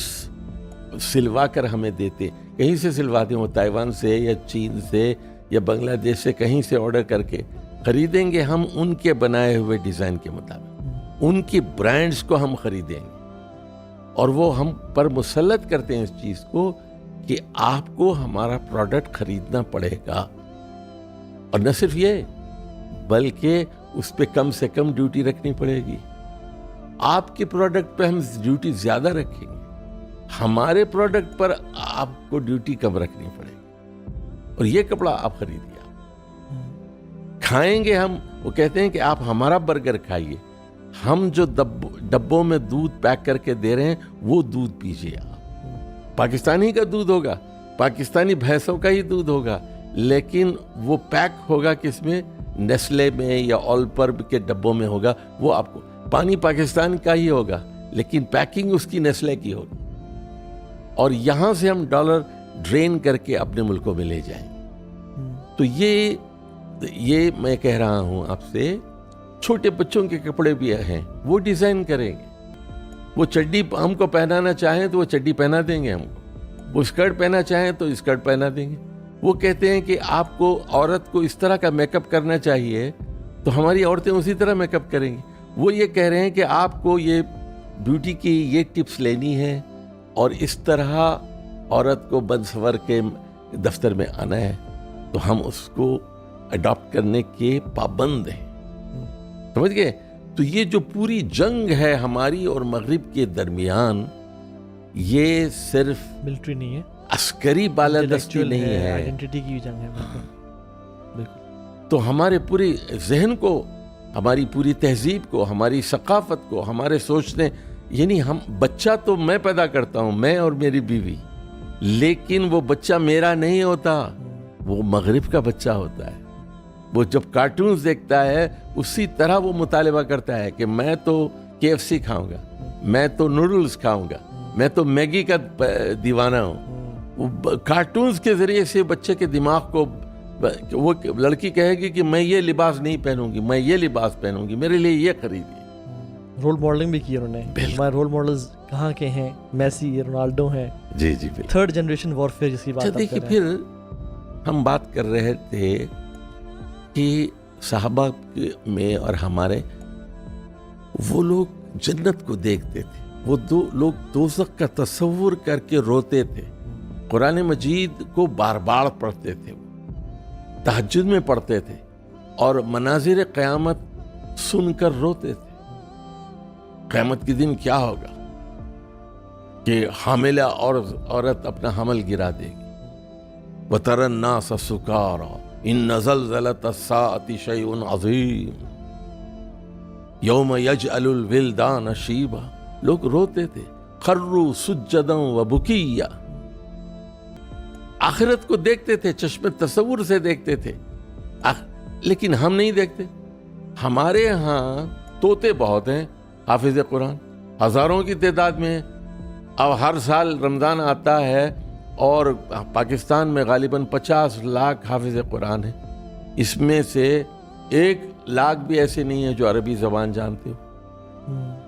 سلوا کر ہمیں دیتے، کہیں سے سلواتے ہیں، وہ تائیوان سے یا چین سے یا بنگلہ دیش سے کہیں سے آرڈر کر کے خریدیں گے ہم ان کے بنائے ہوئے ڈیزائن کے مطابق. ان کی برانڈز کو ہم خریدیں گے اور وہ ہم پر مسلط کرتے ہیں اس چیز کو کہ آپ کو ہمارا پروڈکٹ خریدنا پڑے گا. اور نہ صرف یہ بلکہ اس پہ کم سے کم ڈیوٹی رکھنی پڑے گی. آپ کے پروڈکٹ پہ ہم ڈیوٹی زیادہ رکھیں گے، ہمارے پروڈکٹ پر آپ کو ڈیوٹی کم رکھنی پڑے گی. اور یہ کپڑا آپ خریدیے، آپ کھائیں گے ہم، وہ کہتے ہیں کہ آپ ہمارا برگر کھائیے، ہم جو ڈبوں میں دودھ پیک کر کے دے رہے ہیں وہ دودھ پیجیے. آپ پاکستانی کا دودھ ہوگا، پاکستانی بھینسوں کا ہی دودھ ہوگا، لیکن وہ پیک ہوگا کس میں؟ نیسلے میں یا آلپر کے ڈبوں میں ہوگا. وہ آپ کو پانی پاکستان کا ہی ہوگا لیکن پیکنگ اس کی نیسلے کی ہوگی. اور یہاں سے ہم ڈالر ڈرین کر کے اپنے ملکوں میں لے جائیں. تو یہ میں کہہ رہا ہوں آپ سے، چھوٹے بچوں کے کپڑے بھی ہیں، وہ ڈیزائن کریں گے. وہ چڈی ہم کو پہنانا چاہیں تو وہ چڈی پہنا دیں گے ہم کو، وہ اسکرٹ پہنا چاہیں تو اسکرٹ پہنا دیں گے. وہ کہتے ہیں کہ آپ کو عورت کو اس طرح کا میک اپ کرنا چاہیے تو ہماری عورتیں اسی طرح میک اپ کریں گی. وہ یہ کہہ رہے ہیں کہ آپ کو یہ بیوٹی کی یہ ٹپس لینی ہے اور اس طرح عورت کو بن سنور کے دفتر میں آنا ہے، تو ہم اس کو اڈاپٹ کرنے کے پابند ہیں. سمجھ گئے؟ تو یہ جو پوری جنگ ہے ہماری اور مغرب کے درمیان، یہ صرف ملٹری نہیں ہے، عسکری بالادستی نہیں ہے، آئیڈینٹی کی جنگ ہے. بالکل. تو ہمارے پورے ذہن کو، ہماری پوری تہذیب کو، ہماری ثقافت کو، ہمارے سوچنے، یعنی ہم بچہ تو میں پیدا کرتا ہوں، میں اور میری بیوی، لیکن وہ بچہ میرا نہیں ہوتا، وہ مغرب کا بچہ ہوتا ہے. وہ جب کارٹونز دیکھتا ہے اسی طرح وہ مطالبہ کرتا ہے کہ میں تو KFC کھاؤں گا، میں تو نوڈلز کھاؤں گا، میں تو میگی کا دیوانہ ہوں. کارٹونز کے ذریعے سے بچے کے دماغ کو، وہ لڑکی کہے گی کہ میں یہ لباس نہیں پہنوں گی، میں یہ لباس پہنوں گی، میرے لیے یہ خریدیے. رول ماڈلنگ بھی کی انہوں نے. ہمارے رول ماڈلز کہاں کے ہیں, میسی رونالڈو ہیں, جی جی بالکل. تھرڈ جنریشن وارفیئر جس کی بات آپ کر دیکھیے رہے ہیں. پھر ہم بات کر رہے تھے کہ صحابہ میں اور ہمارے وہ لوگ جنت کو دیکھتے تھے, وہ لوگ دوزخ کا تصور کر کے روتے تھے, قرآن مجید کو بار بار پڑھتے تھے, تہجد میں پڑھتے تھے اور مناظر قیامت سن کر روتے تھے. قیامت کے دن کیا ہوگا کہ حاملہ عورت اپنا حمل گرا دے گی. وَتَرَى النَّاسَ سُكَارَىٰ إِنَّ زَلْزَلَةَ السَّاعَةِ شَيْءٌ عَظِيمٌ یوم یجعل الولدان شیبا. لوگ روتے تھے, خروا سجدا وبکیا. آخرت کو دیکھتے تھے, چشم تصور سے دیکھتے تھے, لیکن ہم نہیں دیکھتے. ہمارے ہاں طوطے بہت ہیں حافظ قرآن, ہزاروں کی تعداد میں ہیں. اب ہر سال رمضان آتا ہے اور پاکستان میں غالباً 50 لاکھ حافظ قرآن ہیں. اس میں سے 1 لاکھ بھی ایسے نہیں ہیں جو عربی زبان جانتے ہو.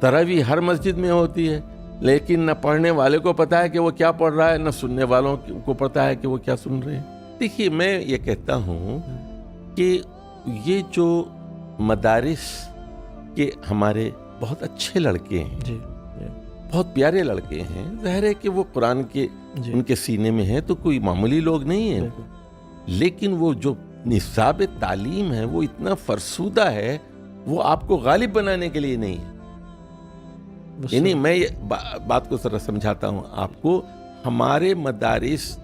تراویح ہر مسجد میں ہوتی ہے, لیکن نہ پڑھنے والے کو پتا ہے کہ وہ کیا پڑھ رہا ہے, نہ سننے والوں کو پتا ہے کہ وہ کیا سن رہے ہیں. دیکھیے میں یہ کہتا ہوں کہ یہ جو مدارس کے ہمارے بہت اچھے لڑکے ہیں, جی بہت پیارے لڑکے ہیں, ظاہر ہے کہ وہ قرآن کے ان کے سینے میں ہیں, تو کوئی معمولی لوگ نہیں ہیں. لیکن وہ جو نصاب تعلیم ہے وہ اتنا فرسودہ ہے, وہ آپ کو غالب بنانے کے لیے نہیں ہے. یعنی میں یہ بات کو ذرا سمجھاتا ہوں آپ کو. ہمارے مدارس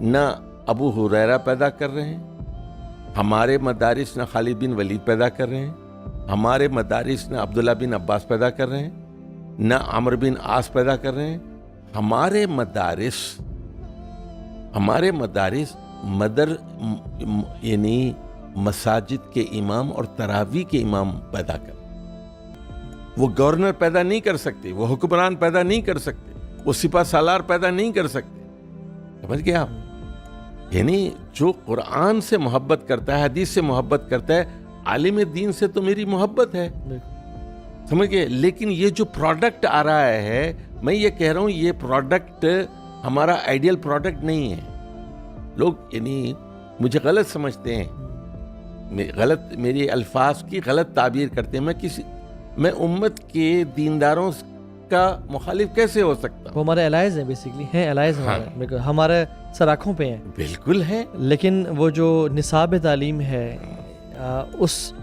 نہ ابو ہریرہ پیدا کر رہے ہیں, ہمارے مدارس نہ خالد بن ولید پیدا کر رہے ہیں, ہمارے مدارس نہ عبداللہ بن عباس پیدا کر رہے ہیں, نہ عمرو بن عاص پیدا کر رہے ہیں. ہمارے مدارس یعنی مساجد کے امام اور تراویح کے امام پیدا کر. وہ گورنر پیدا نہیں کر سکتے, وہ حکمران پیدا نہیں کر سکتے, وہ سپہ سالار پیدا نہیں کر سکتے. سمجھ گئے آپ؟ یعنی جو قرآن سے محبت کرتا ہے, حدیث سے محبت کرتا ہے, عالم دین سے تو میری محبت ہے, سمجھ گئے. لیکن یہ جو پروڈکٹ آ رہا ہے, میں یہ کہہ رہا ہوں یہ پروڈکٹ ہمارا آئیڈیل پروڈکٹ نہیں ہے. لوگ یعنی مجھے غلط سمجھتے ہیں, میری الفاظ کی غلط تعبیر کرتے ہیں. میں امت کے دینداروں کا مخالف کیسے ہو سکتا ہوں؟ وہ ہمارے الائز ہیں, بیسیکلی ہیں الائز ہمارے سر آنکھوں پہ ہیں. بالکل ہے. لیکن وہ جو نصاب تعلیم ہے,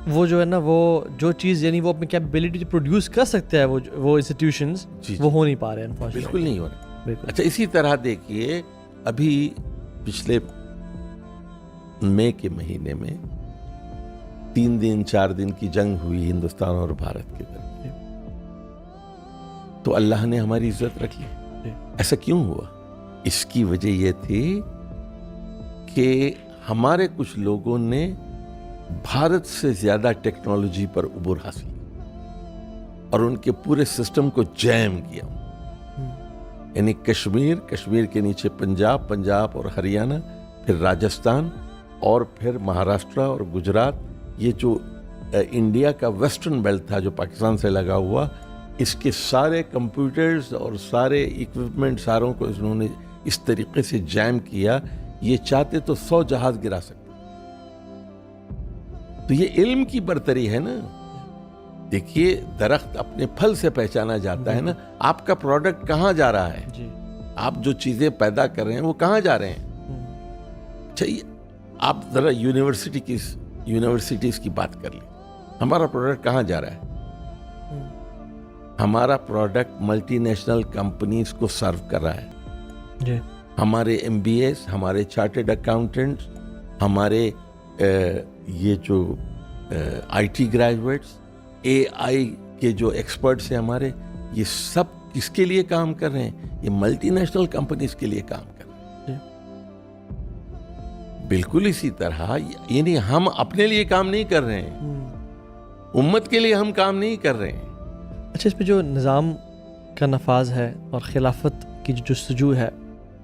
وہ جو ہے نا, وہ جو چیز یعنی وہ اپنی کیپیبلٹی پروڈیوس کر سکتا ہے, وہ انسٹیٹیوشنز وہ ہو نہیں پا رہے ہیں. بالکل نہیں ہو رہے. اچھا اسی طرح دیکھیے, ابھی پچھلے مئی کے مہینے میں 3 دن 4 دن کی جنگ ہوئی ہندوستان اور بھارت کے درمیان, تو اللہ نے ہماری عزت رکھ لی. ایسا کیوں ہوا؟ اس کی وجہ یہ تھی کہ ہمارے کچھ لوگوں نے بھارت سے زیادہ ٹیکنالوجی پر عبور حاصل اور ان کے پورے سسٹم کو جیم کیا. یعنی کشمیر کے نیچے پنجاب اور ہریانہ, پھر راجستھان اور پھر مہاراشٹرا اور گجرات, یہ جو انڈیا کا ویسٹرن بیلٹ تھا جو پاکستان سے لگا ہوا, اس کے سارے کمپیوٹرز اور سارے ایکوپمنٹ ساروں کو انہوں نے اس طریقے سے جیم کیا. یہ چاہتے تو 100 جہاز گرا سکتے. تو یہ علم کی برتری ہے نا. دیکھیے درخت اپنے پھل سے پہچانا جاتا ہے نا. آپ کا پروڈکٹ کہاں جا رہا ہے, آپ جو چیزیں پیدا کر رہے ہیں وہ کہاں جا رہے ہیں. چاہیے آپ ذرا یونیورسٹیز کی بات کر لیں. ہمارا پروڈکٹ کہاں جا رہا ہے؟ ہمارا پروڈکٹ ملٹی نیشنل کمپنیز کو سرو کر رہا ہے. ہمارے MBAs, ہمارے چارٹرڈ اکاؤنٹنٹس, ہمارے یہ جو IT گریجویٹس, AI کے جو ایکسپرٹس ہیں ہمارے, یہ سب کس کے لیے کام کر رہے ہیں؟ یہ ملٹی نیشنل کمپنیز کے لیے کام کر رہے ہیں. بالکل اسی طرح یعنی ہم اپنے لیے کام نہیں کر رہے ہیں, امت کے لیے ہم کام نہیں کر رہے ہیں. اچھا, اس پہ جو نظام کا نفاذ ہے اور خلافت کی جو جستجو ہے,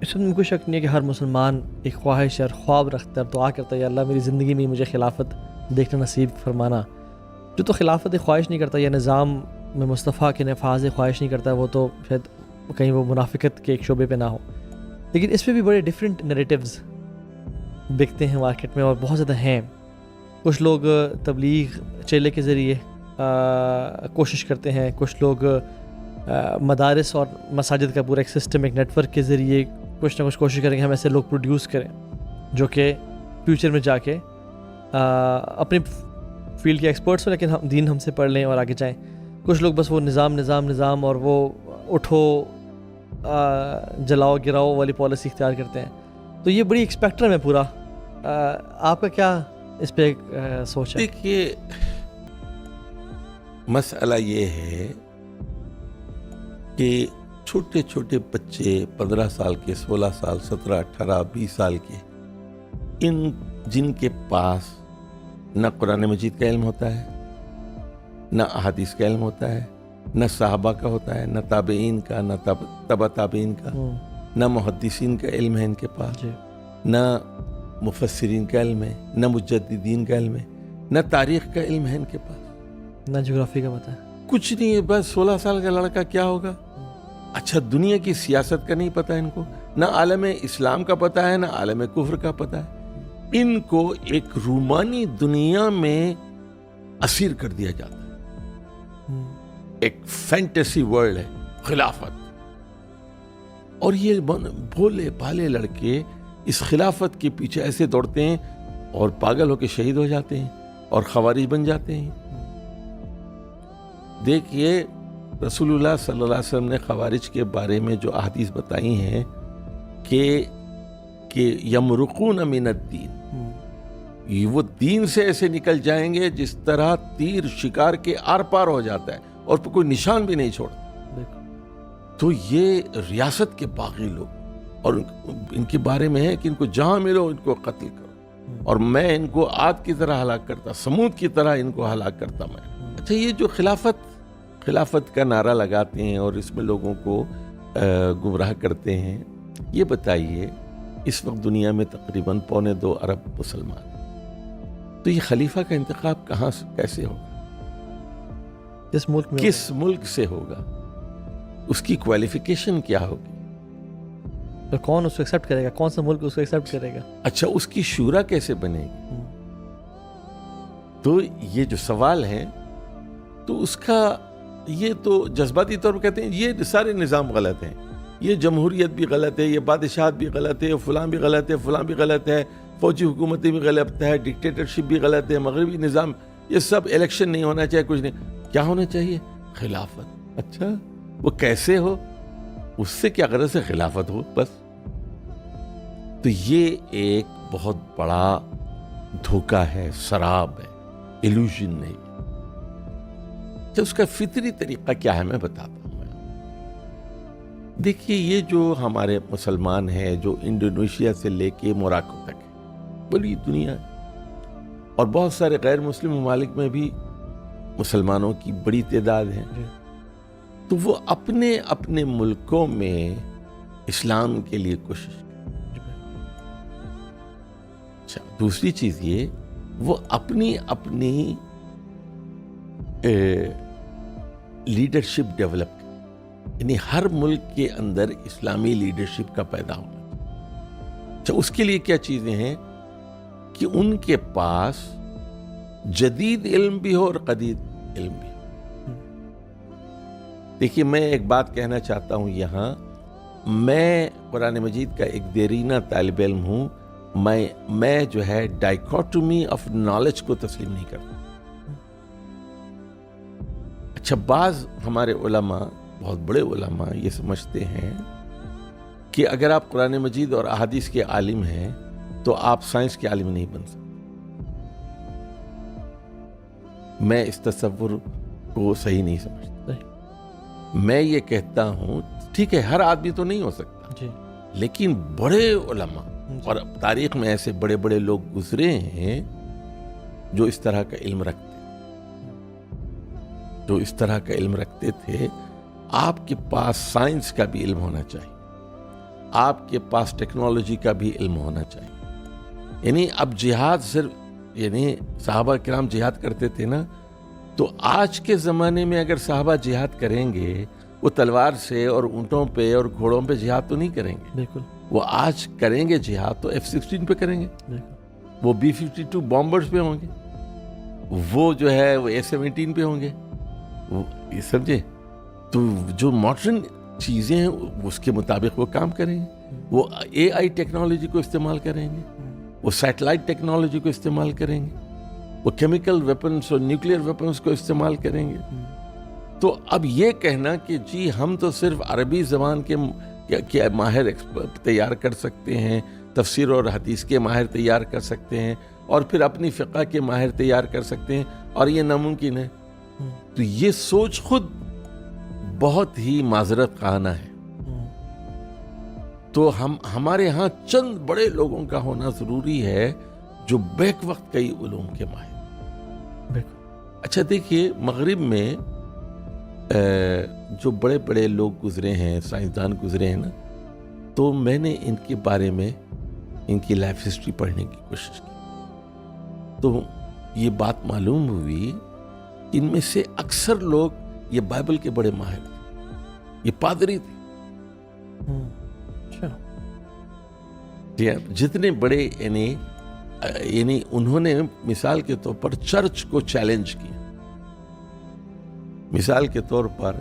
اس میں کوئی شک نہیں ہے کہ ہر مسلمان ایک خواہش اور خواب رکھتا ہے, دعا کرتا ہے یا اللہ میری زندگی میں مجھے خلافت دیکھنا نصیب فرمانا. جو تو خلافت خواہش نہیں کرتا یا نظام میں مصطفیٰ کے نفاذ خواہش نہیں کرتا، وہ تو شاید کہیں وہ منافقت کے ایک شعبے پہ نہ ہو. لیکن اس پہ بھی بڑے ڈفرینٹ نیریٹیوز بکتے ہیں مارکیٹ میں، اور بہت زیادہ ہیں. کچھ لوگ تبلیغ چیلے کے ذریعے کوشش کرتے ہیں، کچھ لوگ مدارس اور مساجد کا پورا ایک سسٹم، ایک نیٹ ورک کے ذریعے کچھ نہ کچھ کوشش کریں کہ ہم ایسے لوگ پروڈیوس کریں جو کہ فیوچر میں جا کے اپنی فیلڈ کے ایکسپرٹس ہوں لیکن دین ہم سے پڑھ لیں اور آگے جائیں. کچھ لوگ بس وہ نظام اور وہ اٹھو جلاؤ گراؤ والی پالیسی اختیار کرتے ہیں. تو یہ بڑی ایک اسپیکٹرم ہے پورا. آپ کا کیا اس پہ سوچ ہے؟ دیکھیے، مسئلہ یہ ہے کہ چھوٹے چھوٹے بچے 15 سال کے، 16 سال، 17، 18، 20 سال کے، جن کے پاس نہ قرآن مجید کا علم ہوتا ہے، نہ احادیث کا علم ہوتا ہے، نہ صحابہ کا ہوتا ہے، نہ تابعین کا، نہ تبع تابعین کا، نہ محدثین کا علم ہے ان کے پاس، نہ مفسرین کا علم ہے، نہ مجددین کا علم ہے، نہ تاریخ کا علم ہے ان کے پاس، نہ جغرافی کا پتہ ہے، کچھ نہیں ہے. بس 16 سال کا لڑکا کیا ہوگا؟ اچھا، دنیا کی سیاست کا نہیں پتہ ان کو، نہ عالم اسلام کا پتہ ہے، نہ عالم کفر کا پتہ ہے. ان کو ایک رومانی دنیا میں اسیر کر دیا جاتا ہے. ایک فینٹیسی ورلڈ ہے خلافت، اور یہ بھولے بھالے لڑکے اس خلافت کے پیچھے ایسے دوڑتے ہیں اور پاگل ہو کے شہید ہو جاتے ہیں اور خوارج بن جاتے ہیں. دیکھیے، رسول اللہ صلی اللہ علیہ وسلم نے خوارج کے بارے میں جو احادیث بتائی ہیں کہ یمرقون من الدین، وہ دین سے ایسے نکل جائیں گے جس طرح تیر شکار کے آر پار ہو جاتا ہے اور کوئی نشان بھی نہیں چھوڑتا. تو یہ ریاست کے باغی لوگ، اور ان کے بارے میں ہے کہ ان کو جہاں ملو ان کو قتل کرو، اور میں ان کو عاد کی طرح ہلاک کرتا، سمود کی طرح ان کو ہلاک کرتا میں. اچھا، یہ جو خلافت کا نعرہ لگاتے ہیں اور اس میں لوگوں کو گمراہ کرتے ہیں، یہ بتائیے اس وقت دنیا میں تقریباً 2.25 ارب مسلمان، تو یہ خلیفہ کا انتخاب کہاں سے کیسے ہوگا؟ کس ملک سے ہوگا؟ اس کی کوالیفیکیشن کیا ہوگی؟ تو کون اس کو ایکسیپٹ کرے گا؟ کون سا ملک اس کو ایکسیپٹ کرے گا؟ اچھا، اس کی شورا کیسے بنے گی؟ تو یہ جو سوال ہے، تو اس کا یہ تو جذباتی طور پر کہتے ہیں یہ سارے نظام غلط ہیں، یہ جمہوریت بھی غلط ہے، یہ بادشاہت بھی غلط ہے، فلاں بھی غلط ہے، فلاں بھی غلط ہے، فوجی حکومتیں بھی غلط ہے، ڈکٹیٹرشپ بھی غلط ہے، مغربی نظام، یہ سب، الیکشن نہیں ہونا چاہیے، کچھ نہیں. کیا ہونا چاہیے؟ خلافت. اچھا، وہ کیسے ہو؟ اس سے کیا غرض ہے؟ خلافت ہو بس. تو یہ ایک بہت بڑا دھوکہ ہے، سراب ہے، ایلوژن نہیں. تو اس کا فطری طریقہ کیا ہے میں بتاتا ہوں. دیکھیے، یہ جو ہمارے مسلمان ہیں جو انڈونیشیا سے لے کے موراکو تک ہے، بڑی دنیا ہے، اور بہت سارے غیر مسلم ممالک میں بھی مسلمانوں کی بڑی تعداد ہے. تو وہ اپنے اپنے ملکوں میں اسلام کے لیے کوشش کریں. اچھا، دوسری چیز یہ، وہ اپنی لیڈرشپ ڈیولپ کریں، یعنی ہر ملک کے اندر اسلامی لیڈرشپ کا پیدا ہونا. اچھا، اس کے لیے کیا چیزیں ہیں کہ ان کے پاس جدید علم بھی ہو اور قدیم علم بھی ہو. دیکھیے، میں ایک بات کہنا چاہتا ہوں یہاں، میں قرآن مجید کا ایک دیرینہ طالب علم ہوں. میں جو ہے ڈائیکوٹومی آف نالج کو تسلیم نہیں کرتا. اچھا، بعض ہمارے علماء، بہت بڑے علماء، یہ سمجھتے ہیں کہ اگر آپ قرآن مجید اور احادیث کے عالم ہیں تو آپ سائنس کے عالم نہیں بن سکتے. میں اس تصور کو صحیح نہیں سمجھتا. میں یہ کہتا ہوں، ٹھیک ہے، ہر آدمی تو نہیں ہو سکتا، لیکن بڑے علماء، اور تاریخ میں ایسے بڑے بڑے لوگ گزرے ہیں جو اس طرح کا علم رکھتے تھے. آپ کے پاس سائنس کا بھی علم ہونا چاہیے، آپ کے پاس ٹیکنالوجی کا بھی علم ہونا چاہیے. یعنی اب جہاد صرف، یعنی صحابہ کرام جہاد کرتے تھے نا، تو آج کے زمانے میں اگر صحابہ جہاد کریں گے وہ تلوار سے اور اونٹوں پہ اور گھوڑوں پہ جہاد تو نہیں کریں گے. بالکل. وہ آج کریں گے جہاد تو F-16 پہ کریں گے, بالکل. وہ B-52 بامبرز پہ ہوں گے, وہ جو ہے وہ A-17 پہ ہوں گے, وہ یہ سمجھے. تو جو ماڈرن چیزیں ہیں اس کے مطابق وہ کام کریں گے. وہ AI ٹیکنالوجی کو استعمال کریں گے, وہ سیٹلائٹ ٹیکنالوجی کو استعمال کریں گے, وہ کیمیکل ویپنز اور نیوکلیئر ویپنز کو استعمال کریں گے. تو اب یہ کہنا کہ جی ہم تو صرف عربی زبان کے ماہر تیار کر سکتے ہیں, تفسیر اور حدیث کے ماہر تیار کر سکتے ہیں, اور پھر اپنی فقہ کے ماہر تیار کر سکتے ہیں, اور یہ ناممکن ہے, تو یہ سوچ خود بہت ہی معذرت خانہ ہے. تو ہمارے ہاں چند بڑے لوگوں کا ہونا ضروری ہے جو بیک وقت کئی علوم کے ماہر. اچھا دیکھیے, مغرب میں جو بڑے بڑے لوگ گزرے ہیں, سائنسدان گزرے ہیں نا, تو میں نے ان کے بارے میں ان کی لائف ہسٹری پڑھنے کی کوشش کی, تو یہ بات معلوم ہوئی ان میں سے اکثر لوگ یہ بائبل کے بڑے ماہر تھے, یہ پادری تھے. جتنے بڑے یعنی انہوں نے مثال کے طور پر چرچ کو چیلنج کیا. مثال کے طور پر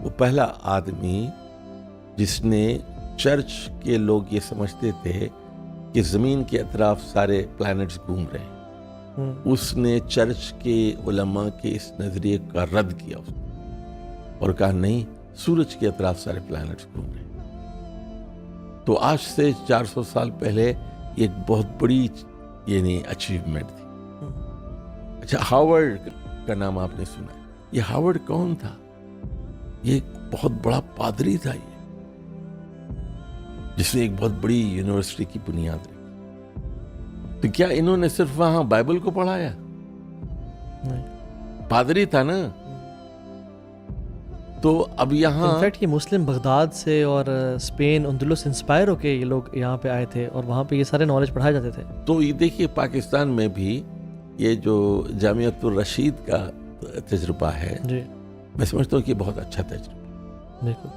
وہ پہلا آدمی جس نے چرچ کے لوگ یہ سمجھتے تھے کہ زمین کے اطراف سارے پلانٹس گھوم رہے ہیں, اس نے چرچ کے علماء کے اس نظریے کا رد کیا اور کہا نہیں, سورج کے اطراف سارے پلانٹس گھوم رہے ہیں. تو آج سے 400 سال پہلے یہ ایک بہت بڑی یعنی اچیومنٹ تھی. اچھا, ہاورڈ کا نام آپ نے سنا ہے. یہ ہاورڈ کون تھا؟ یہ ایک بہت بڑا پادری تھا, یہ جس نے ایک بہت بڑی یونیورسٹی کی بنیاد رکھی. تو کیا انہوں نے صرف وہاں بائبل کو پڑھایا؟ پادری تھا نا. تو اب یہاں انفیکٹ یہ مسلم بغداد سے اور اسپین اندلس انسپائر ہو کے یہ لوگ یہاں پہ آئے تھے, اور وہاں پہ یہ سارے نالج پڑھائے جاتے تھے. تو یہ دیکھیے پاکستان میں بھی یہ جو جامعۃ الرشید کا تجربہ ہے, جی میں سمجھتا ہوں کہ بہت اچھا تجربہ. بالکل.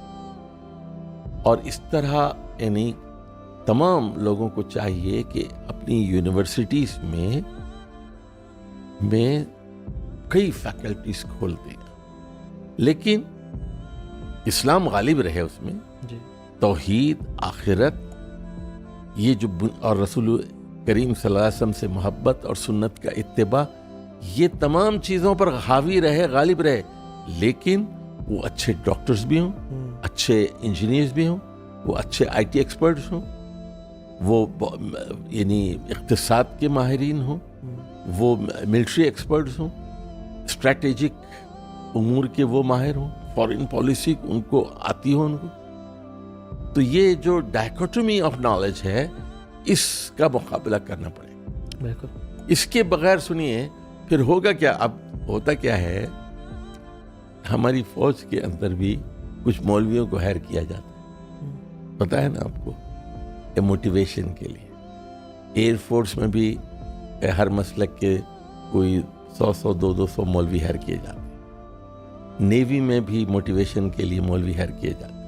اور اس طرح یعنی تمام لوگوں کو چاہیے کہ اپنی یونیورسٹیز میں کئی فیکلٹیز کھول دیں, لیکن اسلام غالب رہے اس میں. جی. توحید, آخرت, یہ جو اور رسول کریم صلی اللہ علیہ وسلم سے محبت اور سنت کا اتباع, یہ تمام چیزوں پر حاوی رہے, غالب رہے. لیکن وہ اچھے ڈاکٹرز بھی ہوں, اچھے انجینئرز بھی ہوں, وہ اچھے IT ایکسپرٹس ہوں, وہ یعنی اقتصاد کے ماہرین ہوں, وہ ملٹری ایکسپرٹس ہوں, اسٹریٹجک امور کے وہ ماہر ہوں, فارن پالیسی ان کو آتی ہو ان کو. تو یہ جو ڈائیکوٹومی آف نالج ہے, اس کا مقابلہ کرنا پڑے گا. بالکل. اس کے بغیر سنیے پھر ہوگا کیا. اب ہوتا کیا ہے, ہماری فوج کے اندر بھی کچھ مولویوں کو ہائر کیا جاتا ہے, پتہ ہے نا آپ کو, موٹیویشن کے لیے. ایئر فورس میں بھی ہر مسلک کے کوئی 100 200 مولوی ہائر کیے جاتے ہیں. نیوی میں بھی موٹیویشن کے لیے مولوی ہائر کیے جاتے ہیں,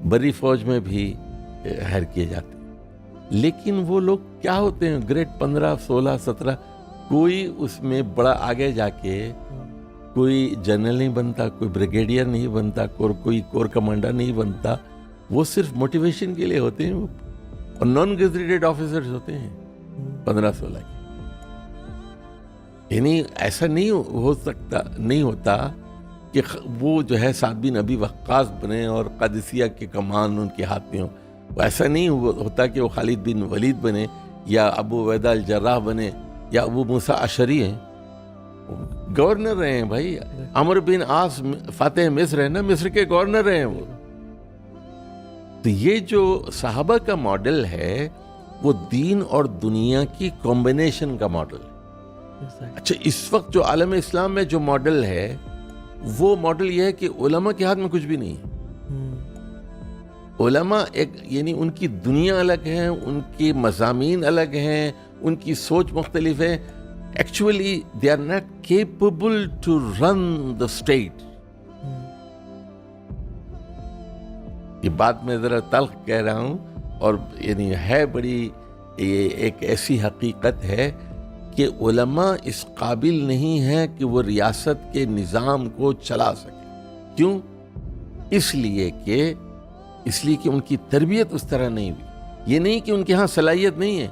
بری فوج میں بھی ہائر کیے جاتے ہیں. لیکن وہ لوگ کیا ہوتے ہیں, گریڈ 15 16 17, کوئی اس میں بڑا آگے جا کے کوئی جنرل نہیں بنتا, کوئی بریگیڈیئر نہیں بنتا, کوئی کور کمانڈر نہیں بنتا. وہ صرف موٹیویشن کے لیے ہوتے ہیں, اور نان گیزیٹڈ آفیسرز ہوتے ہیں 15 16 کے. یعنی ایسا نہیں ہوتا کہ وہ جو ہے سعد بن ابی وقاص بنے اور قادسیہ کے کمان ان کے ہاتھ میں ہو. ایسا نہیں ہوتا کہ وہ خالد بن ولید بنے, یا ابو عبیدہ الجراح بنے, یا ابو موسیٰ اشعری ہیں. گورنر رہے ہیں بھائی. عمرو بن عاص فاتح مصر ہے نا, مصر کے گورنر رہے ہیں وہ. تو یہ جو صحابہ کا ماڈل ہے وہ دین اور دنیا کی کمبینیشن کا ماڈل ہے. اچھا, اس وقت جو عالم اسلام میں جو ماڈل ہے وہ ماڈل یہ ہے کہ علماء کے ہاتھ میں کچھ بھی نہیں ہے. علماء ایک یعنی ان کی دنیا الگ ہے, ان کے مضامین الگ ہیں, ان کی سوچ مختلف ہے. actually they are not capable to run the state. یہ بات میں ذرا تلخ کہہ رہا ہوں اور یعنی ہے بڑی یہ ایک ایسی حقیقت ہے کہ علماء اس قابل نہیں ہیں کہ وہ ریاست کے نظام کو چلا سکیں. کیوں؟ اس لیے کہ ان کی تربیت اس طرح نہیں ہوئی. یہ نہیں کہ ان کے ہاں صلاحیت نہیں ہے،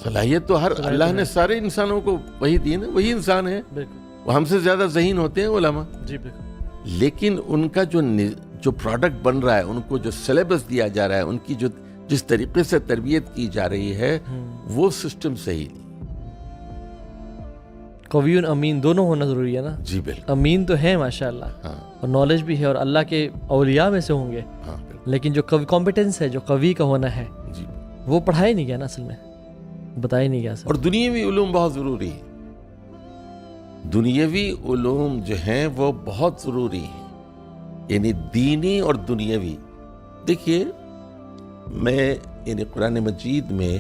صلاحیت تو ہر اللہ نے سارے انسانوں کو وہی دی نا، وہی انسان ہے، وہ ہم سے زیادہ ذہین ہوتے ہیں علماء. جی بالکل. لیکن ان کا جو پروڈکٹ بن رہا ہے، ان کو جو سلیبس دیا جا رہا ہے، ان کی جو جس طریقے سے تربیت کی جا رہی ہے وہ سسٹم صحیح نہیں. قوی اور امین دونوں ہونا ضروری ہے نا. جی بالکل. امین تو ہے ماشاءاللہ، ہاں اور نالج بھی ہے اور اللہ کے اولیاء میں سے ہوں گے، ہاں بالکل. لیکن جو کمپیٹنس ہے، جو قوی کا ہونا ہے، جی وہ پڑھایا ہی نہیں گیا نا اصل میں، بتایا نہیں گیا اصل. اور دنیاوی علوم بہت ضروری ہے. دنیاوی علوم جو ہیں وہ بہت ضروری ہیں، یعنی دینی اور دنیاوی. دیکھیے میں یعنی قرآن مجید میں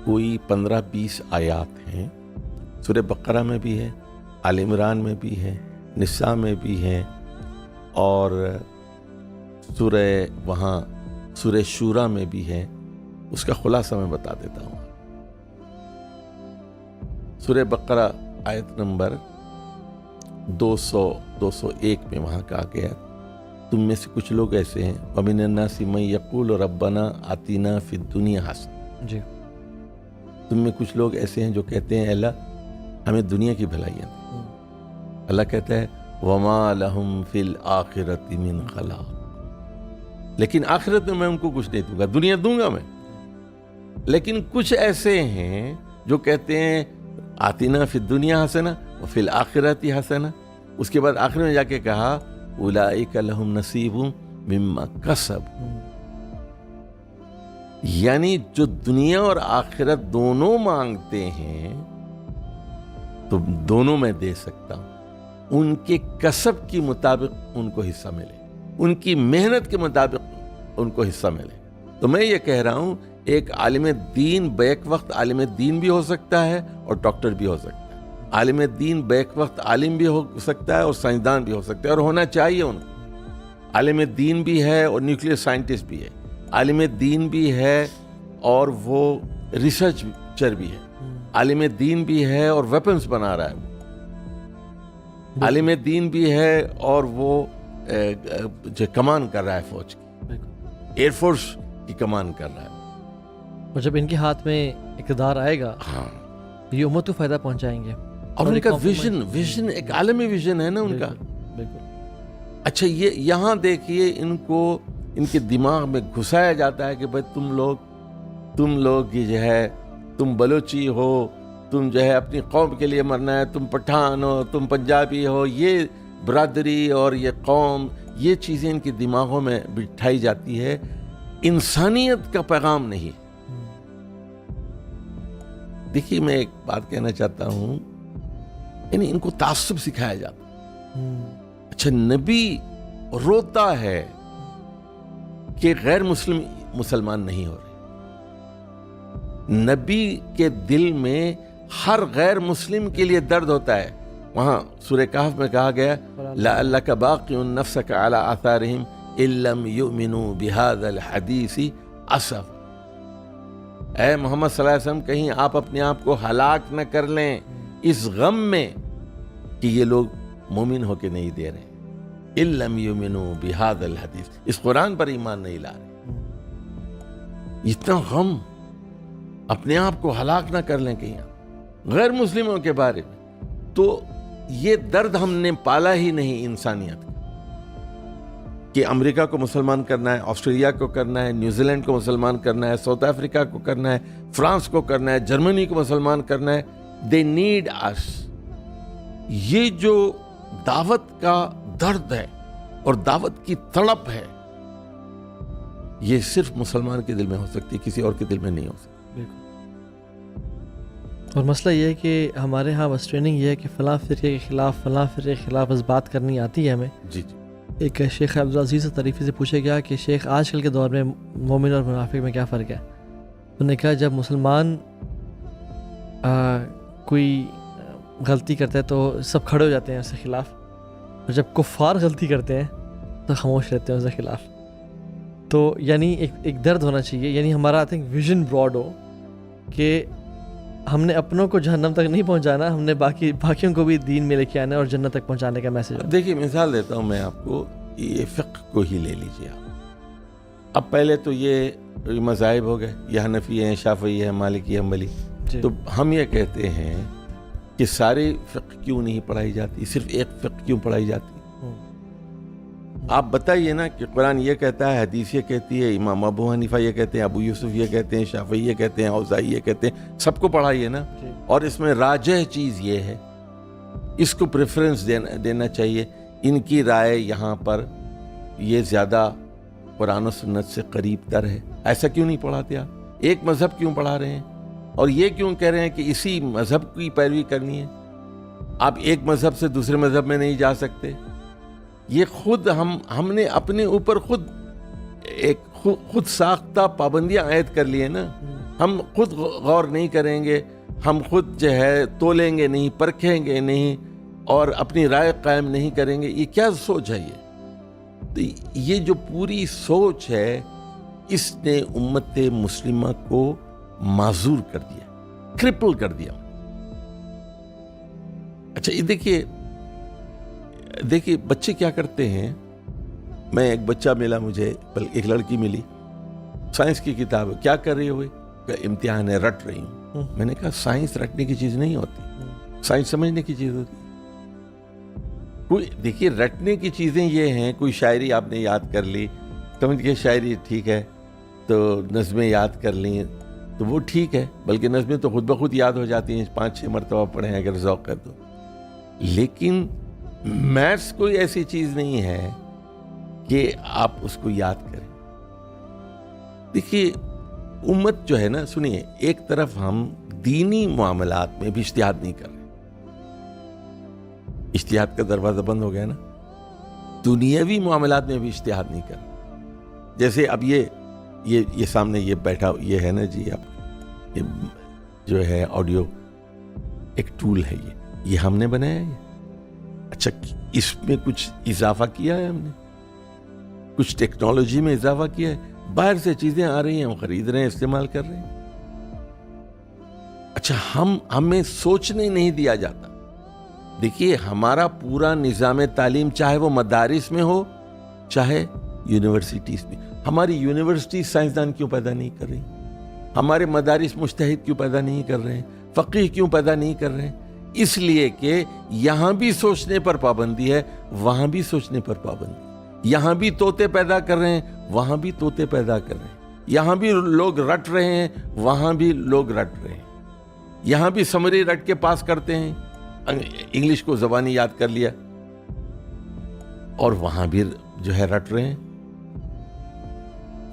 کوئی 15-20 آیات ہیں، سورہ بقرہ میں بھی ہے، آل عمران میں بھی ہے، نساء میں بھی ہے، اور سورہ شورا میں بھی ہے. اس کا خلاصہ میں بتا دیتا ہوں. سورہ بقرہ آیت نمبر 201 میں وہاں کہا گیا تم میں سے کچھ لوگ ایسے ہیں وَمِنَ النَّاسِ مَن يَقُولُ رَبَّنَا آتِنَا فِي الدُّنْيَا حَسَنَةً. جی تم میں کچھ لوگ ایسے ہیں جو کہتے ہیں اے اللہ ہمیں دنیا کی بھلائیاں دے. اللہ کہتا ہے وَمَا لَهُمْ فِي الْآخِرَةِ مِنْ خَلَاقٍ. لیکن آخرت میں ان کو کچھ نہیں دوں گا، دنیا دوں گا میں. لیکن کچھ ایسے ہیں جو کہتے ہیں آتینا فی الدنیا حسنہ وفی الآخرۃ حسنہ. اس کے بعد آخر میں جا کے کہا اولئک لہم نصیب مما کسبوا. یعنی جو دنیا اور آخرت دونوں مانگتے ہیں تو دونوں میں دے سکتا ہوں. ان کے کسب کے مطابق ان کو حصہ ملے، ان کی محنت کے مطابق ان کو حصہ ملے. تو میں یہ کہہ رہا ہوں ایک عالم دین بیک وقت عالم دین بھی ہو سکتا ہے اور ڈاکٹر بھی ہو سکتا ہے. عالم دین بیک وقت عالم بھی ہو سکتا ہے اور سائنسدان بھی ہو سکتا ہے، اور ہونا چاہیے ان کو. عالم دین بھی ہے اور نیوکلیئر سائنٹسٹ بھی ہے، عالم دین بھی ہے اور وہ ریسرچر بھی ہے، عالم دین بھی ہے اور ویپنز بنا رہا ہے، وہ عالم دین بھی ہے اور وہ جو کمان کر رہا ہے فوج کی، ایئر فورس کی کمان کر رہا ہے. اور جب ان کے ہاتھ میں اقتدار آئے گا ہاں یہ امت کو فائدہ پہنچائیں گے. اور ان کا ویژن ایک عالمی ویژن ہے نا ان کا. بالکل. اچھا یہ یہاں دیکھیے ان کو ان کے دماغ میں گھسایا جاتا ہے کہ بھائی تم لوگ یہ جو ہے تم بلوچی ہو، تم جو ہے اپنی قوم کے لیے مرنا ہے، تم پٹھان ہو، تم پنجابی ہو. یہ برادری اور یہ قوم، یہ چیزیں ان کے دماغوں میں بٹھائی جاتی ہے. انسانیت کا پیغام نہیں. دیکھیے میں ایک بات کہنا چاہتا ہوں، یعنی ان کو تعصب سکھایا جاتا. اچھا نبی روتا ہے کہ غیر مسلمان نہیں ہو رہے. نبی کے دل میں ہر غیر مسلم کے لیے درد ہوتا ہے. وہاں سورہ کہف میں کہا گیا لعلک باقع نفسک علی آثارہم ان لم یؤمنوا بہذا الحدیث اسف. اے محمد صلی اللہ علیہ وسلم کہیں آپ اپنے آپ کو ہلاک نہ کر لیں اس غم میں کہ یہ لوگ مومن ہو کے نہیں دے رہے. ان لم یؤمنوا بہذا الحدیث، اس قرآن پر ایمان نہیں لا رہے. اتنا غم، اپنے آپ کو ہلاک نہ کر لیں کہیں غیر مسلموں کے بارے میں. تو یہ درد ہم نے پالا ہی نہیں انسانیت کا کہ امریکہ کو مسلمان کرنا ہے، آسٹریلیا کو کرنا ہے، نیوزی لینڈ کو مسلمان کرنا ہے، ساؤتھ افریقہ کو کرنا ہے، فرانس کو کرنا ہے، جرمنی کو مسلمان کرنا ہے. دے نیڈ اس. یہ جو دعوت کا درد ہے اور دعوت کی تڑپ ہے یہ صرف مسلمان کے دل میں ہو سکتی ہے، کسی اور کے دل میں نہیں ہو سکتی. اور مسئلہ یہ ہے کہ ہمارے ہاں بس ٹریننگ یہ ہے کہ فلاں فرقے کے خلاف فلاں فرقے کے خلاف بس بات کرنی آتی ہے ہمیں. جی جی. ایک شیخ عبدالعزیز طریفی سے پوچھا گیا کہ شیخ آج کل کے دور میں مومن اور منافق میں کیا فرق ہے. انہوں نے کہا جب مسلمان کوئی غلطی کرتا ہے تو سب کھڑے ہو جاتے ہیں اس کے خلاف، اور جب کفار غلطی کرتے ہیں تو خاموش رہتے ہیں اس کے خلاف. تو یعنی ایک درد ہونا چاہیے، یعنی ہمارا آئی تھنک ویژن براڈ ہو کہ ہم نے اپنوں کو جہنم تک نہیں پہنچانا، ہم نے باقیوں کو بھی دین میں لے کے آنا ہے اور جنت تک پہنچانے کا میسج ہے. دیکھیے مثال دیتا ہوں میں آپ کو، یہ فقہ کو ہی لے لیجیے آپ. اب پہلے تو یہ مذاہب ہو گئے، یہ حنفی ہیں، شافعی ہیں، مالکی، حنبلی. تو ہم یہ کہتے ہیں کہ سارے فقہ کیوں نہیں پڑھائی جاتی، صرف ایک فقہ کیوں پڑھائی جاتی؟ آپ بتائیے نا کہ قرآن یہ کہتا ہے، حدیث یہ کہتی ہے، امام ابو حنیفہ یہ کہتے ہیں، ابو یوسف یہ کہتے ہیں، شافعی یہ کہتے ہیں، اوزاعی یہ کہتے ہیں، سب کو پڑھائیے نا. اور اس میں راجح چیز یہ ہے، اس کو پریفرنس دینا چاہیے، ان کی رائے یہاں پر یہ زیادہ قرآن و سنت سے قریب تر ہے. ایسا کیوں نہیں پڑھاتے آپ؟ ایک مذہب کیوں پڑھا رہے ہیں؟ اور یہ کیوں کہہ رہے ہیں کہ اسی مذہب کی پیروی کرنی ہے؟ آپ ایک مذہب سے دوسرے مذہب میں نہیں جا سکتے. یہ خود ہم نے اپنے اوپر خود ساختہ پابندیاں عائد کر لی ہیں نا. ہم خود غور نہیں کریں گے، ہم خود جو ہے تولیں گے نہیں، پرکھیں گے نہیں، اور اپنی رائے قائم نہیں کریں گے. یہ کیا سوچ ہے؟ یہ جو پوری سوچ ہے، اس نے امت مسلمہ کو معذور کر دیا، کرپل کر دیا. اچھا یہ دیکھیے بچے کیا کرتے ہیں. میں ایک بچہ ملا مجھے، ایک لڑکی ملی، سائنس کی کتاب، کیا کر رہی ہوئے؟ امتحان ہے، رٹ رہی ہوں. میں نے کہا سائنس رٹنے کی چیز نہیں ہوتی، سائنس سمجھنے کی چیز ہوتی. دیکھیے رٹنے کی چیزیں یہ ہیں، کوئی شاعری آپ نے یاد کر لی، سمجھ کے شاعری ٹھیک ہے، تو نظمیں یاد کر لیں تو وہ ٹھیک ہے، بلکہ نظمیں تو خود بخود یاد ہو جاتی ہیں، 5-6 مرتبہ پڑھیں اگر ذوق کر دو. لیکن میتھس کوئی ایسی چیز نہیں ہے کہ آپ اس کو یاد کریں. دیکھیے امت جو ہے نا، سنیے، ایک طرف ہم دینی معاملات میں بھی اجتہاد نہیں کر رہے، اجتہاد کا دروازہ بند ہو گیا نا. دنیاوی معاملات میں بھی اجتہاد نہیں کر رہے. جیسے اب یہ سامنے یہ بیٹھا یہ ہے نا جی، آپ یہ جو ہے آڈیو ایک ٹول ہے، یہ ہم نے بنایا ہے. اچھا اس میں کچھ اضافہ کیا ہے ہم نے، کچھ ٹیکنالوجی میں اضافہ کیا ہے. باہر سے چیزیں آ رہی ہیں، ہم خرید رہے ہیں، استعمال کر رہے ہیں. اچھا ہمیں سوچنے نہیں دیا جاتا. دیکھیے ہمارا پورا نظام تعلیم، چاہے وہ مدارس میں ہو چاہے یونیورسٹیز میں، ہماری یونیورسٹی سائنسدان کیوں پیدا نہیں کر رہی؟ ہمارے مدارس مجتہد کیوں پیدا نہیں کر رہے ہیں؟ فقیہ کیوں پیدا نہیں کر رہے ہیں؟ اس لیے کہ یہاں بھی سوچنے پر پابندی ہے، وہاں بھی سوچنے پر پابندی. یہاں بھی طوطے پیدا کر رہے ہیں، وہاں بھی طوطے پیدا کر رہے ہیں. یہاں بھی لوگ رٹ رہے ہیں، وہاں بھی لوگ رٹ رہے ہیں. یہاں بھی سمری رٹ کے پاس کرتے ہیں، انگلش کو زبانی یاد کر لیا، اور وہاں بھی جو ہے رٹ رہے ہیں.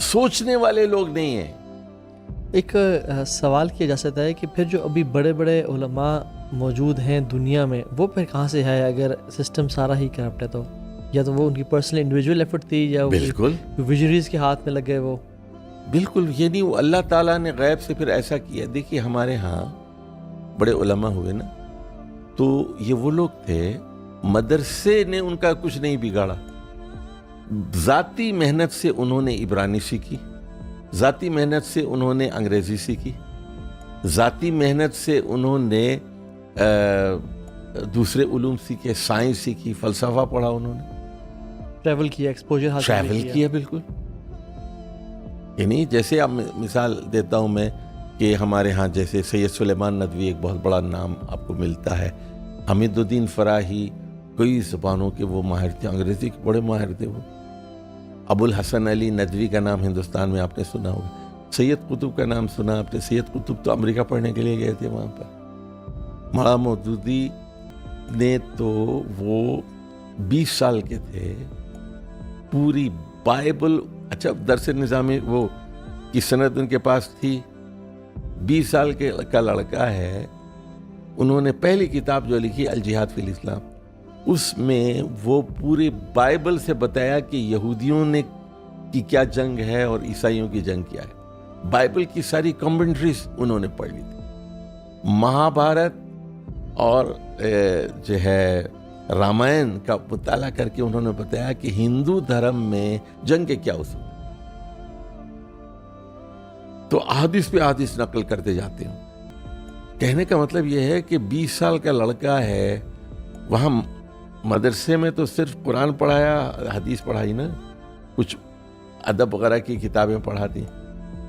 سوچنے والے لوگ نہیں ہیں. ایک سوال کیا جا سکتا ہے کہ پھر جو ابھی بڑے بڑے علماء موجود ہیں دنیا میں، وہ پھر کہاں سے ہے اگر سسٹم سارا ہی کرپٹ ہے؟ تو یا تو وہ ان کی پرسنل انڈیویجول ایفرٹ تھی، یا بالکل ویژنریز کے ہاتھ میں لگے وہ. بالکل یہ نہیں، وہ اللہ تعالیٰ نے غیب سے پھر ایسا کیا. دیکھیے ہمارے ہاں بڑے علماء ہوئے نا، تو یہ وہ لوگ تھے، مدرسے نے ان کا کچھ نہیں بگاڑا. ذاتی محنت سے انہوں نے عبرانی سیکھی، ذاتی محنت سے انہوں نے انگریزی سیکھی، ذاتی محنت سے انہوں نے دوسرے علوم سیکھے، سائنس سیکھی، فلسفہ پڑھا، انہوں نے ٹریول کیا، ایکسپوجر ٹریول کیا. بالکل یعنی جیسے اب مثال دیتا ہوں میں کہ ہمارے ہاں جیسے سید سلیمان ندوی ایک بہت بڑا نام آپ کو ملتا ہے. حمید الدین فراہی کئی زبانوں کے وہ ماہر تھے، انگریزی کے بڑے ماہر تھے وہ. ابو الحسن علی ندوی کا نام ہندوستان میں آپ نے سنا ہوگا. سید قطب کا نام سنا آپ نے. سید قطب تو امریکہ پڑھنے کے لیے گئے تھے وہاں پر. مولانا مودودی نے تو وہ 20 سال کے تھے، پوری بائبل، اچھا درس نظامی وہ کی سند ان کے پاس تھی. 20 سال کا لڑکا ہے، انہوں نے پہلی کتاب جو لکھی الجہاد فی الاسلام، اس میں وہ پوری بائبل سے بتایا کہ یہودیوں نے کی کیا جنگ ہے اور عیسائیوں کی جنگ کیا ہے. بائبل کی ساری کمنٹریز انہوں نے پڑھ لی تھی. مہابھارت اور جو ہے رامائن کا مطالعہ کر کے انہوں نے بتایا کہ ہندو دھرم میں جنگ کے کیا اصول، تو احادیث پہ احادیث نقل کرتے جاتے ہیں. کہنے کا مطلب یہ ہے کہ 20 سال کا لڑکا ہے، وہاں مدرسے میں تو صرف قرآن پڑھایا، حدیث پڑھائی نا، کچھ ادب وغیرہ کی کتابیں پڑھا دیں،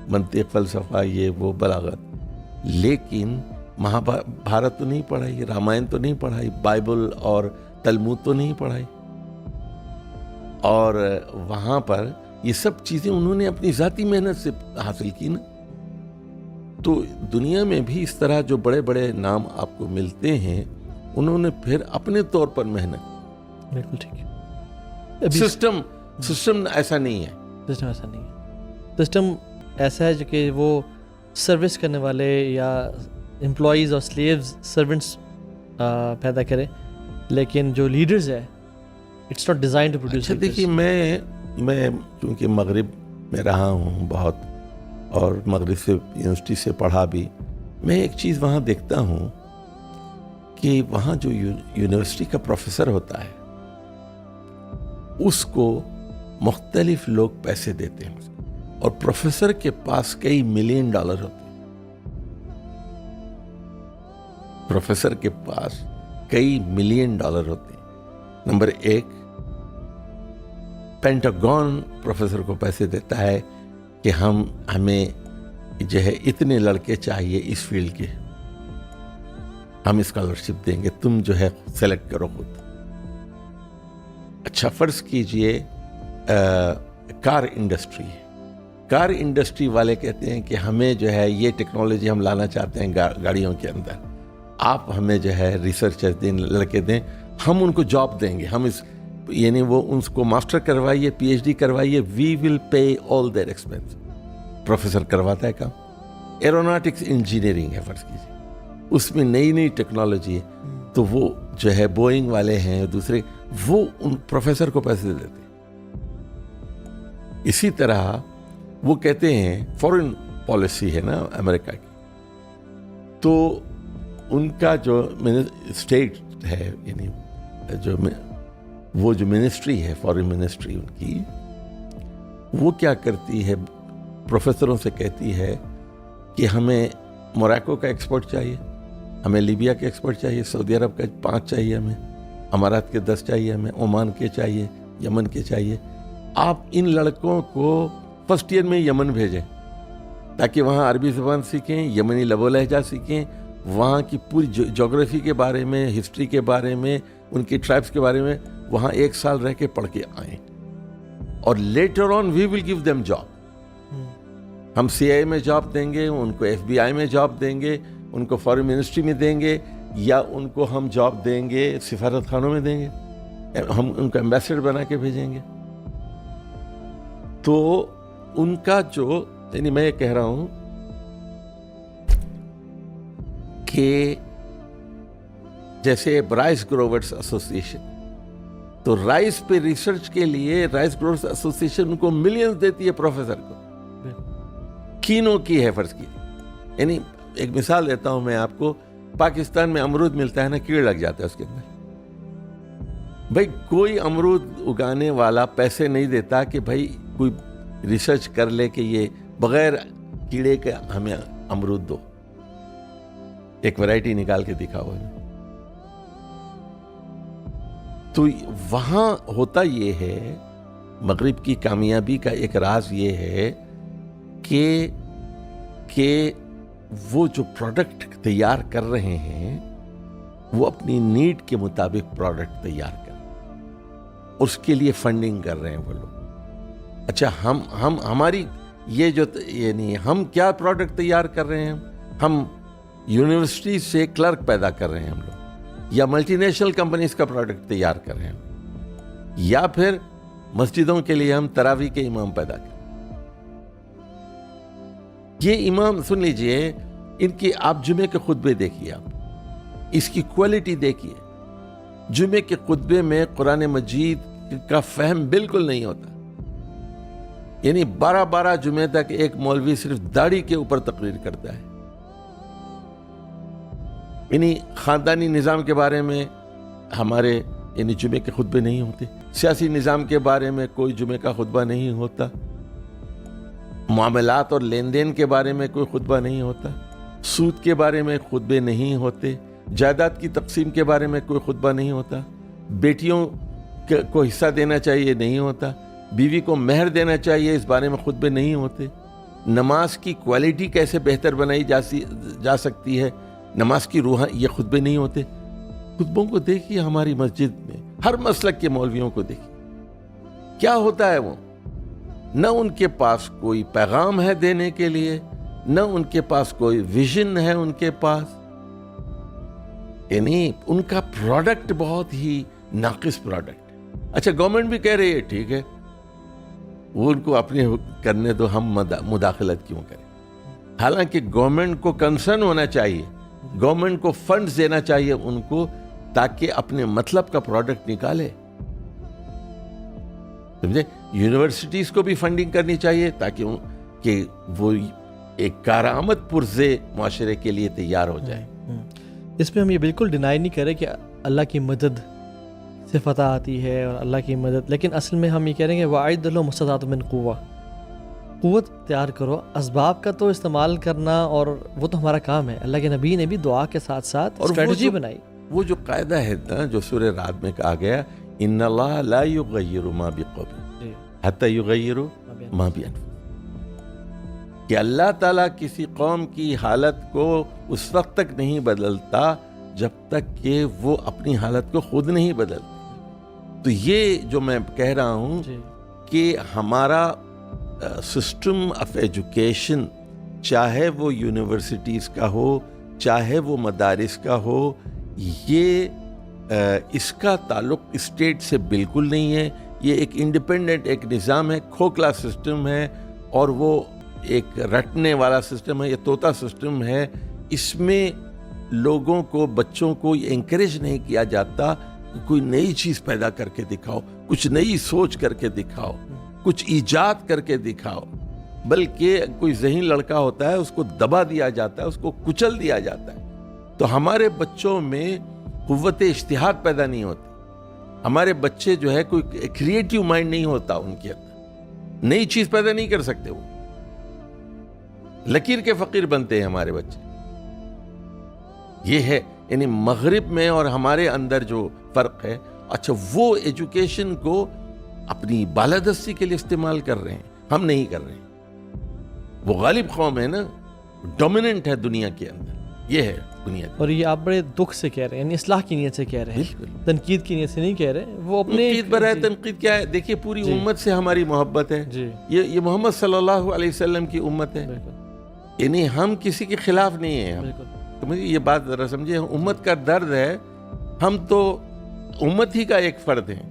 منطق، فلسفہ، یہ وہ، بلاغت، لیکن مہابھارت تو نہیں پڑھائی، رامائن تو نہیں پڑھائی، بائبل اور تلمود تو نہیں پڑھائی. اور وہاں پر یہ سب چیزیں انہوں نے اپنی ذاتی محنت سے حاصل کی نا. تو دنیا میں بھی اس طرح جو بڑے بڑے نام آپ کو ملتے ہیں، انہوں نے پھر اپنے طور پر محنت. بالکل ٹھیک ہے. سسٹم ایسا نہیں ہے. سسٹم ایسا نہیں ہے. سسٹم ایسا ہے جو کہ وہ سروس کرنے والے یا امپلائیز اور سلیوز، سرونٹس پیدا کرے، لیکن جو لیڈرز ہے it's not design to produce. اچھا دیکھیے، میں چونکہ مغرب میں رہا ہوں بہت، اور مغرب سے یونیورسٹی سے پڑھا بھی، میں ایک چیز وہاں دیکھتا ہوں کہ وہاں جو یونیورسٹی کا پروفیسر ہوتا ہے اس کو مختلف لوگ پیسے دیتے ہیں، اور پروفیسر کے پاس کئی $1,000,000 ہوتے ہیں. پروفیسر کے پاس کئی $1,000,000 ہوتے ہیں. نمبر 1، پینٹاگون پروفیسر کو پیسے دیتا ہے کہ ہمیں جو ہے اتنے لڑکے چاہیے اس فیلڈ کے، ہم اسکالرشپ دیں گے، تم جو ہے سلیکٹ کرو خود. اچھا فرض کیجئے کار انڈسٹری ہے، کار انڈسٹری والے کہتے ہیں کہ ہمیں جو ہے یہ ٹیکنالوجی ہم لانا چاہتے ہیں گاڑیوں کے اندر، آپ ہمیں جو ہے ریسرچر دیں، لڑکے دیں، ہم ان کو جاب دیں گے، ہم یعنی وہ ان کو ماسٹر کروائیے، PhD کروائیے، وی ول پے آل دیئر ایکسپینس. پروفیسر کرواتا ہے کام. ایروناٹکس انجینئرنگ ہے فرض کیجیے، اس میں نئی نئی ٹیکنالوجی ہے، تو وہ جو ہے بوئنگ والے ہیں دوسرے، وہ ان پروفیسر کو پیسے دیتے ہیں. اسی طرح وہ کہتے ہیں فورن پالیسی ہے نا امریکہ کی، تو ان کا جو اسٹیٹ ہے، یعنی وہ جو منسٹری ہے، فورن منسٹری ان کی، وہ کیا کرتی ہے، پروفیسروں سے کہتی ہے کہ ہمیں موراکو کا ایکسپورٹ چاہیے، ہمیں لیبیا کے ایکسپورٹ چاہیے، سعودی عرب کا 5 چاہیے، ہمیں امارات کے 10 چاہیے، ہمیں عمان کے چاہیے، یمن کے چاہیے. آپ ان لڑکوں کو فرسٹ ایئر میں یمن بھیجیں تاکہ وہاں عربی زبان سیکھیں، یمنی لب و لہجہ سیکھیں، وہاں کی پوری جغرافی کے بارے میں، ہسٹری کے بارے میں، ان کی ٹرائبس کے بارے میں وہاں 1 سال رہ کے پڑھ کے آئیں، اور later on we will give them job. ہم CIA میں جاب دیں گے، ان کو FBI میں جاب دیں گے، ان کو فارن منسٹری میں دیں گے، یا ان کو ہم جاب دیں گے سفارت خانوں میں دیں گے، ہم ان کو ایمبیسڈر بنا کے بھیجیں گے. تو ان کا جو، یعنی میں یہ کہہ رہا ہوں کہ جیسے رائس گروورز ایسوسیشن، تو رائس پہ ریسرچ کے لیے رائس گروورز ایسوسیشن ان کو ملینز دیتی ہے پروفیسر کو، کینوں کی ہے فرض کی. یعنی ایک مثال دیتا ہوں میں آپ کو، پاکستان میں امرود ملتا ہے نا، کیڑے لگ جاتے ہیں اس کے اندر. بھائی کوئی امرود اگانے والا پیسے نہیں دیتا کہ بھائی کوئی ریسرچ کر لے کہ یہ بغیر کیڑے کے ہمیں امرود دو، ایک ویرائٹی نکال کے دکھاؤ. تو وہاں ہوتا یہ ہے، مغرب کی کامیابی کا ایک راز یہ ہے کہ وہ جو پروڈکٹ تیار کر رہے ہیں وہ اپنی نیڈ کے مطابق پروڈکٹ تیار کر رہے ہیں، اس کے لیے فنڈنگ کر رہے ہیں وہ لوگ. اچھا ہماری یہ جو، یعنی ہم کیا پروڈکٹ تیار کر رہے ہیں، ہم یونیورسٹی سے کلرک پیدا کر رہے ہیں ہم لوگ، یا ملٹی نیشنل کمپنیز کا پروڈکٹ تیار کر رہے ہیں، یا پھر مسجدوں کے لیے ہم تراویح کے امام پیدا کریں. یہ امام سن لیجئے، ان کی آپ جمعے کے خطبے دیکھیے، آپ اس کی کوالٹی دیکھیے. جمعے کے خطبے میں قرآن مجید کا فہم بالکل نہیں ہوتا، یعنی 12 جمعے تک ایک مولوی صرف داڑھی کے اوپر تقریر کرتا ہے. یعنی خاندانی نظام کے بارے میں ہمارے یعنی جمعے کے خطبے نہیں ہوتے، سیاسی نظام کے بارے میں کوئی جمعے کا خطبہ نہیں ہوتا، معاملات اور لین دین کے بارے میں کوئی خطبہ نہیں ہوتا، سود کے بارے میں خطبے نہیں ہوتے، جائیداد کی تقسیم کے بارے میں کوئی خطبہ نہیں ہوتا، بیٹیوں کو حصہ دینا چاہیے نہیں ہوتا، بیوی کو مہر دینا چاہیے اس بارے میں خطبے نہیں ہوتے، نماز کی کوالٹی کیسے بہتر بنائی جا سکتی ہے، نماز کی روح، یہ خطبے نہیں ہوتے۔ خطبوں کو دیکھیے ہماری مسجد میں، ہر مسلک کے مولویوں کو دیکھیے، کیا ہوتا ہے وہ؟ نہ ان کے پاس کوئی پیغام ہے دینے کے لیے، نہ ان کے پاس کوئی ویژن ہے ان کے پاس، یعنی ان کا پروڈکٹ بہت ہی ناقص پروڈکٹ ہے۔ اچھا گورنمنٹ بھی کہہ رہی ہے ٹھیک ہے، وہ ان کو اپنے کرنے دو، ہم مداخلت کیوں کریں؟ حالانکہ گورنمنٹ کو کنسرن ہونا چاہیے، گورنمنٹ کو فنڈز دینا چاہیے ان کو، تاکہ اپنے مطلب کا پروڈکٹ نکالے، سمجھے؟ یونیورسٹیز کو بھی فنڈنگ کرنی چاہیے تاکہ کہ وہ ایک کارآمد پرزے معاشرے کے لیے تیار ہو جائے۔ اس میں ہم یہ بالکل ڈینائی نہیں کرے کہ اللہ کی مدد سے فتح آتی ہے اور اللہ کی مدد، لیکن اصل میں ہم یہ کہہ رہے ہیں کہ وَأَعِدُّ لَهُم مُسْتَطَاعَةً مِّن قُوَّةٍ، قوت تیار کرو، اسباب کا تو استعمال کرنا اور وہ تو ہمارا کام ہے۔ اللہ کے نبی نے بھی دعا کے ساتھ ساتھ اسٹریٹجی بنائی۔ وہ جو قاعدہ ہے نا جو سورہ رعد میں کہا گیا، ان اللہ لا یغیر ما بقوم حتی یغیروا ما بانفسہم، کہ اللہ تعالیٰ کسی قوم کی حالت کو اس وقت تک نہیں بدلتا جب تک کہ وہ اپنی حالت کو خود نہیں بدلتے۔ تو یہ جو میں کہہ رہا ہوں کہ ہمارا سسٹم آف ایجوکیشن، چاہے وہ یونیورسٹیز کا ہو چاہے وہ مدارس کا ہو، یہ اس کا تعلق اسٹیٹ سے بالکل نہیں ہے، یہ ایک انڈیپینڈنٹ ایک نظام ہے، کھوکھلا سسٹم ہے، اور وہ ایک رٹنے والا سسٹم ہے، یہ طوطا سسٹم ہے۔ اس میں لوگوں کو، بچوں کو یہ انکریج نہیں کیا جاتا کہ کوئی نئی چیز پیدا کر کے دکھاؤ، کچھ نئی سوچ کر کے دکھاؤ، کچھ ایجاد کر کے دکھاؤ، بلکہ کوئی ذہین لڑکا ہوتا ہے اس کو دبا دیا جاتا ہے، اس کو کچل دیا جاتا ہے۔ تو ہمارے بچوں میں قوت اشتہاد پیدا نہیں ہوتی، ہمارے بچے جو ہے کوئی کریٹیو مائنڈ نہیں ہوتا ان کے اندر، نئی چیز پیدا نہیں کر سکتے، وہ لکیر کے فقیر بنتے ہیں ہمارے بچے۔ یہ ہے یعنی مغرب میں اور ہمارے اندر جو فرق ہے۔ اچھا وہ ایجوکیشن کو اپنی بالادستی کے لیے استعمال کر رہے ہیں، ہم نہیں کر رہے ہیں۔ وہ غالب قوم ہے نا، ڈومیننٹ ہے دنیا کے اندر، یہ ہے بنیاد۔ اور یہ آپ بڑے دکھ سے کہہ رہے ہیں، یعنی اصلاح کی نیت سے کہہ رہے ہیں، تنقید کی نیت سے نہیں کہہ رہے۔ وہ اپنے تنقید برائے تنقید کیا ہے؟ دیکھیے پوری امت سے ہماری محبت ہے، یہ محمد صلی اللہ علیہ وسلم کی امت ہے، یعنی ہم کسی کے خلاف نہیں ہیں۔ تو مجھے یہ بات ذرا سمجھے، امت کا درد ہے، ہم تو امت ہی کا ایک فرد ہیں،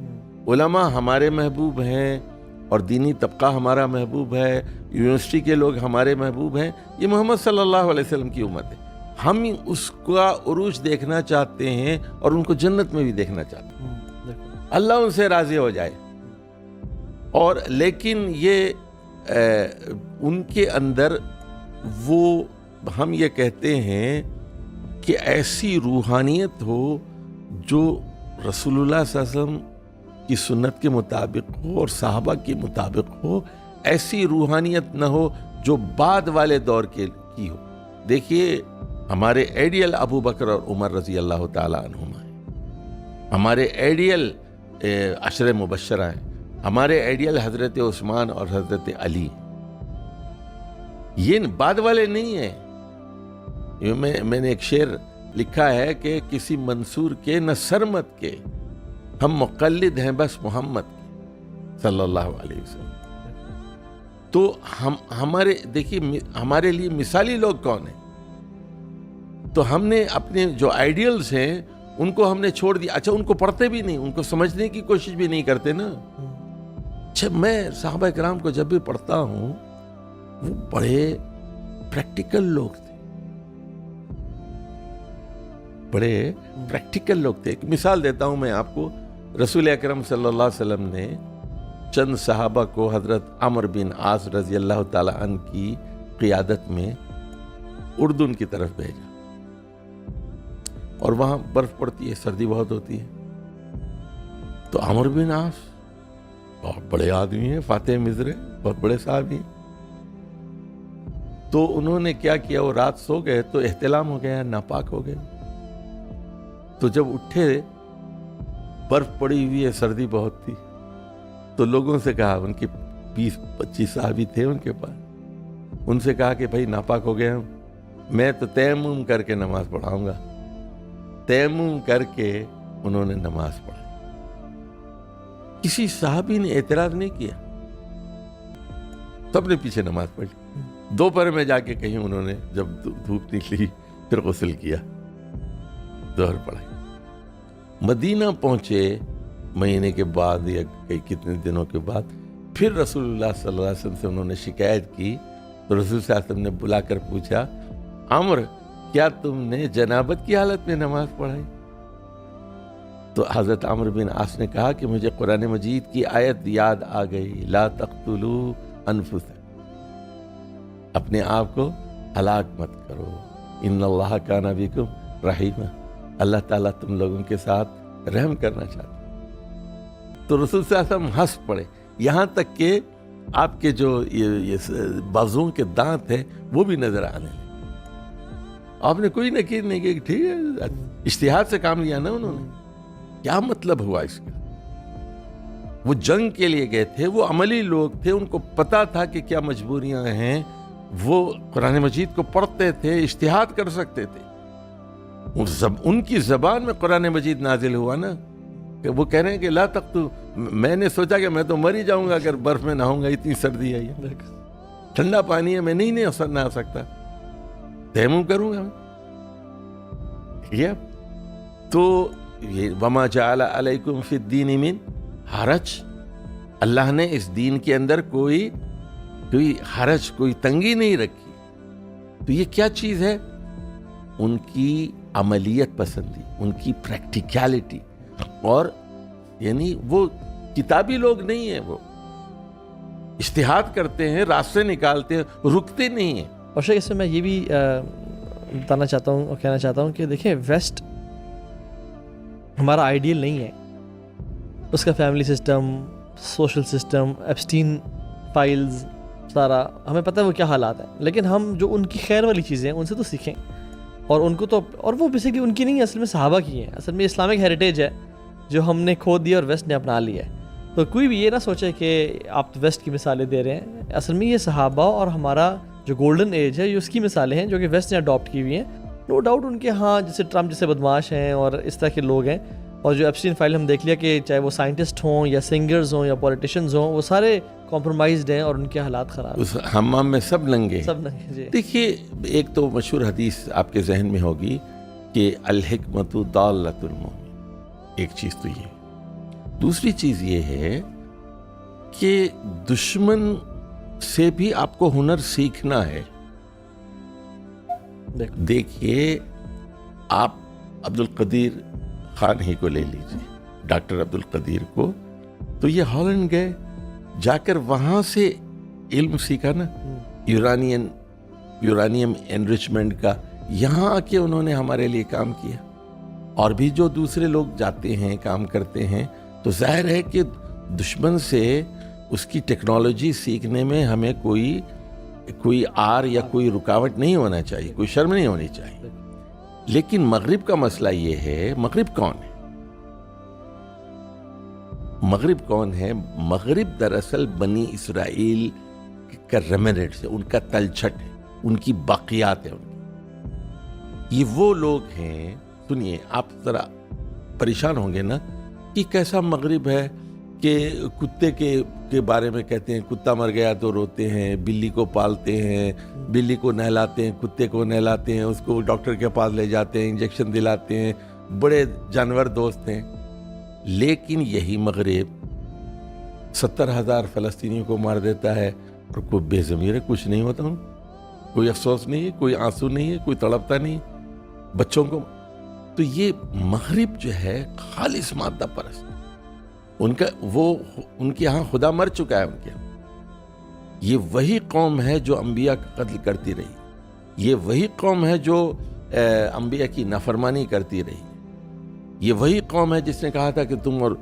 علماء ہمارے محبوب ہیں اور دینی طبقہ ہمارا محبوب ہے، یونیورسٹی کے لوگ ہمارے محبوب ہیں، یہ محمد صلی اللہ علیہ وسلم کی امت ہے۔ ہم اس کا عروج دیکھنا چاہتے ہیں اور ان کو جنت میں بھی دیکھنا چاہتے ہیں، اللہ ان سے راضی ہو جائے۔ اور لیکن یہ ان کے اندر وہ، ہم یہ کہتے ہیں کہ ایسی روحانیت ہو جو رسول اللہ صلی اللہ علیہ وسلم کی سنت کے مطابق ہو اور صحابہ کے مطابق ہو، ایسی روحانیت نہ ہو جو بعد والے دور کی ہو۔ دیکھیے ہمارے ایڈیل ابو بکر اور عمر رضی اللہ تعالیٰ عنہما ہیں، ہمارے ایڈیل عشر مبشرہ ہیں، ہمارے ایڈیل حضرت عثمان اور حضرت علی، یہ بعد والے نہیں ہیں۔ میں نے ایک شعر لکھا ہے کہ کسی منصور کے نہ سرمت کے، ہم مقلد ہیں بس محمد کے صلی اللہ علیہ وسلم۔ تو ہمارے دیکھیے ہمارے لیے مثالی لوگ کون ہیں؟ تو ہم نے اپنے جو آئیڈیلز ہیں ان کو ہم نے چھوڑ دیا۔ اچھا ان کو پڑھتے بھی نہیں، ان کو سمجھنے کی کوشش بھی نہیں کرتے نا۔ اچھا میں صحابہ کرام کو جب بھی پڑھتا ہوں، وہ بڑے پریکٹیکل لوگ تھے، بڑے پریکٹیکل لوگ تھے۔ ایک مثال دیتا ہوں میں آپ کو، رسول اکرم صلی اللہ علیہ وسلم نے چند صحابہ کو حضرت عمرو بن عاص رضی اللہ تعالیٰ عنہ کی قیادت میں اردن کی طرف بھیجا۔ اور وہاں برف پڑتی ہے, سردی بہت ہوتی ہے. تو عمرو بن عاص بہت بڑے آدمی ہیں, فاتح مصر, بہت بڑے صحابی ہیں. تو انہوں نے کیا کیا, وہ رات سو گئے تو احتلام ہو گیا, ناپاک ہو گئے. تو جب اٹھے برف پڑی ہوئی ہے, سردی بہت تھی, تو لوگوں سے کہا, ان کے 20-25 صحابی تھے ان کے پاس, ان سے کہا کہ بھائی ناپاک ہو گیا ہوں, میں تو تیمم کر کے نماز پڑھاؤں گا. تیمم کر کے انہوں نے نماز پڑھائی. کسی صحابی نے اعتراض نہیں کیا, سب نے پیچھے نماز پڑھی. دوپہر میں جا کے کہیں انہوں نے جب دھوپ نکلی پھر غسل کیا, ظہر پڑھائی. مدینہ پہنچے مہینے کے بعد یا کتنے دنوں کے بعد, پھر رسول اللہ صلی اللہ علیہ وسلم سے انہوں نے شکایت کی, تو رسول صلی اللہ علیہ وسلم نے بلا کر پوچھا, عمر کیا تم نے جنابت کی حالت میں نماز پڑھائی؟ تو حضرت عمرو بن عاص نے کہا کہ مجھے قرآن مجید کی آیت یاد آ گئی, لا تقتلوا انفسکم, اپنے آپ کو ہلاک مت کرو, ان اللہ کان بکم رحیما, اللہ تعالیٰ تم لوگوں کے ساتھ رحم کرنا چاہتا. تو رسول صلی اللہ علیہ وسلم ہنس پڑے, یہاں تک کہ آپ کے جو یہ بازوؤں کے دانت ہیں وہ بھی نظر آنے لگے. آپ نے کوئی نکیر نہیں کہ ٹھیک ہے, اجتہاد سے کام لیا نا انہوں نے. کیا مطلب ہوا اس کا؟ وہ جنگ کے لیے گئے تھے, وہ عملی لوگ تھے, ان کو پتا تھا کہ کیا مجبوریاں ہیں, وہ قرآن مجید کو پڑھتے تھے, اجتہاد کر سکتے تھے. ان کی زبان میں قرآن مجید نازل ہوا نا, کہ وہ کہہ رہے ہیں کہ لا تقتلوا, میں نے سوچا کہ میں تو مر ہی جاؤں گا اگر برف میں نہاؤں گا, اتنی سردی ہے, ٹھنڈا پانی ہے, میں نہیں نہ سکتا, تیمم کروں گا. تو یہ وما جعل علیکم فی الدین من حرج, اللہ نے اس دین کے اندر کوئی حرج, کوئی تنگی نہیں رکھی. تو یہ کیا چیز ہے؟ ان کی عملیت پسندی, ان کی پریکٹیکلٹی, اور یعنی وہ کتابی لوگ نہیں ہیں, وہ اجتہاد کرتے ہیں, راستے نکالتے ہیں, رکتے نہیں ہیں. اور شاید اس میں میں یہ بھی بتانا چاہتا ہوں اور کہنا چاہتا ہوں کہ دیکھیں, ویسٹ ہمارا آئیڈیل نہیں ہے. اس کا family system, social system, Epstein files, سارا ہمیں پتہ ہے وہ کیا حالات ہیں, لیکن ہم جو ان کی خیر والی چیزیں ہیں ان سے تو سیکھیں. اور ان کو تو, اور وہ بیسیکلی ان کی نہیں, اصل میں صحابہ کی ہیں. اصل میں اسلامک ہیریٹیج ہے جو ہم نے کھو دیا اور ویسٹ نے اپنا لیا ہے. تو کوئی بھی یہ نہ سوچے کہ آپ ویسٹ کی مثالیں دے رہے ہیں. اصل میں یہ صحابہ اور ہمارا جو گولڈن ایج ہے یہ اس کی مثالیں ہیں جو کہ ویسٹ نے اڈاپٹ کی ہوئی ہیں. نو ڈاؤٹ ان کے ہاں جیسے ٹرمپ جیسے بدماش ہیں اور اس طرح کے لوگ ہیں, اور جو ایپسٹین فائل ہم دیکھ لیا کہ چاہے وہ سائنٹسٹ ہوں یا سنگرز ہوں یا پولیٹیشنز ہوں, وہ سارے کمپرومائزڈ ہیں اور ان کے حالات خراب. اس حمام میں سب ننگے. جی. دیکھیے, ایک تو مشہور حدیث آپ کے ذہن میں ہوگی کہ الحکمت ضالۃ المؤمن, ایک چیز تو یہ. دوسری چیز یہ ہے کہ دشمن سے بھی آپ کو ہنر سیکھنا ہے. دیکھیے, آپ عبدالقدیر خان ہی کو لے لیجیے, ڈاکٹر عبدالقدیر کو, تو یہ ہالینڈ گئے, جا کر وہاں سے علم سیکھا نا, یورانیم انریچمنٹ کا. یہاں آ کے انہوں نے ہمارے لیے کام کیا. اور بھی جو دوسرے لوگ جاتے ہیں, کام کرتے ہیں, تو ظاہر ہے کہ دشمن سے اس کی ٹیکنالوجی سیکھنے میں ہمیں کوئی آر یا کوئی رکاوٹ نہیں ہونا چاہیے, کوئی شرم نہیں ہونی چاہیے. لیکن مغرب کا مسئلہ یہ ہے, مغرب کون ہے؟ مغرب کون ہے؟ مغرب دراصل بنی اسرائیل کا ریمننٹ ہے, ان کا تلچھٹ ہے, ان کی باقیات ہے. یہ وہ لوگ ہیں. سنیے, آپ ذرا پریشان ہوں گے نا کہ کیسا مغرب ہے کہ کتے کے بارے میں کہتے ہیں کتا مر گیا تو روتے ہیں, بلی کو پالتے ہیں, بلی کو نہلاتے ہیں, کتے کو نہلاتے ہیں, اس کو ڈاکٹر کے پاس لے جاتے ہیں, انجیکشن دلاتے ہیں, بڑے جانور دوست ہیں. لیکن یہی مغرب 70,000 فلسطینیوں کو مار دیتا ہے اور کوئی بے ضمیر ہے, کچھ نہیں ہوتا, کوئی افسوس نہیں ہے, کوئی آنسو نہیں ہے, کوئی تڑپتا نہیں بچوں کو. تو یہ مغرب جو ہے خالص مادہ پرست, ان کے ہاں خدا مر چکا ہے. ان کے یہ وہی قوم ہے جو انبیاء کا قتل کرتی رہی, یہ وہی قوم ہے جو انبیاء کی نافرمانی کرتی رہی. یہ وہی قوم ہے جس نے کہا تھا کہ تم اور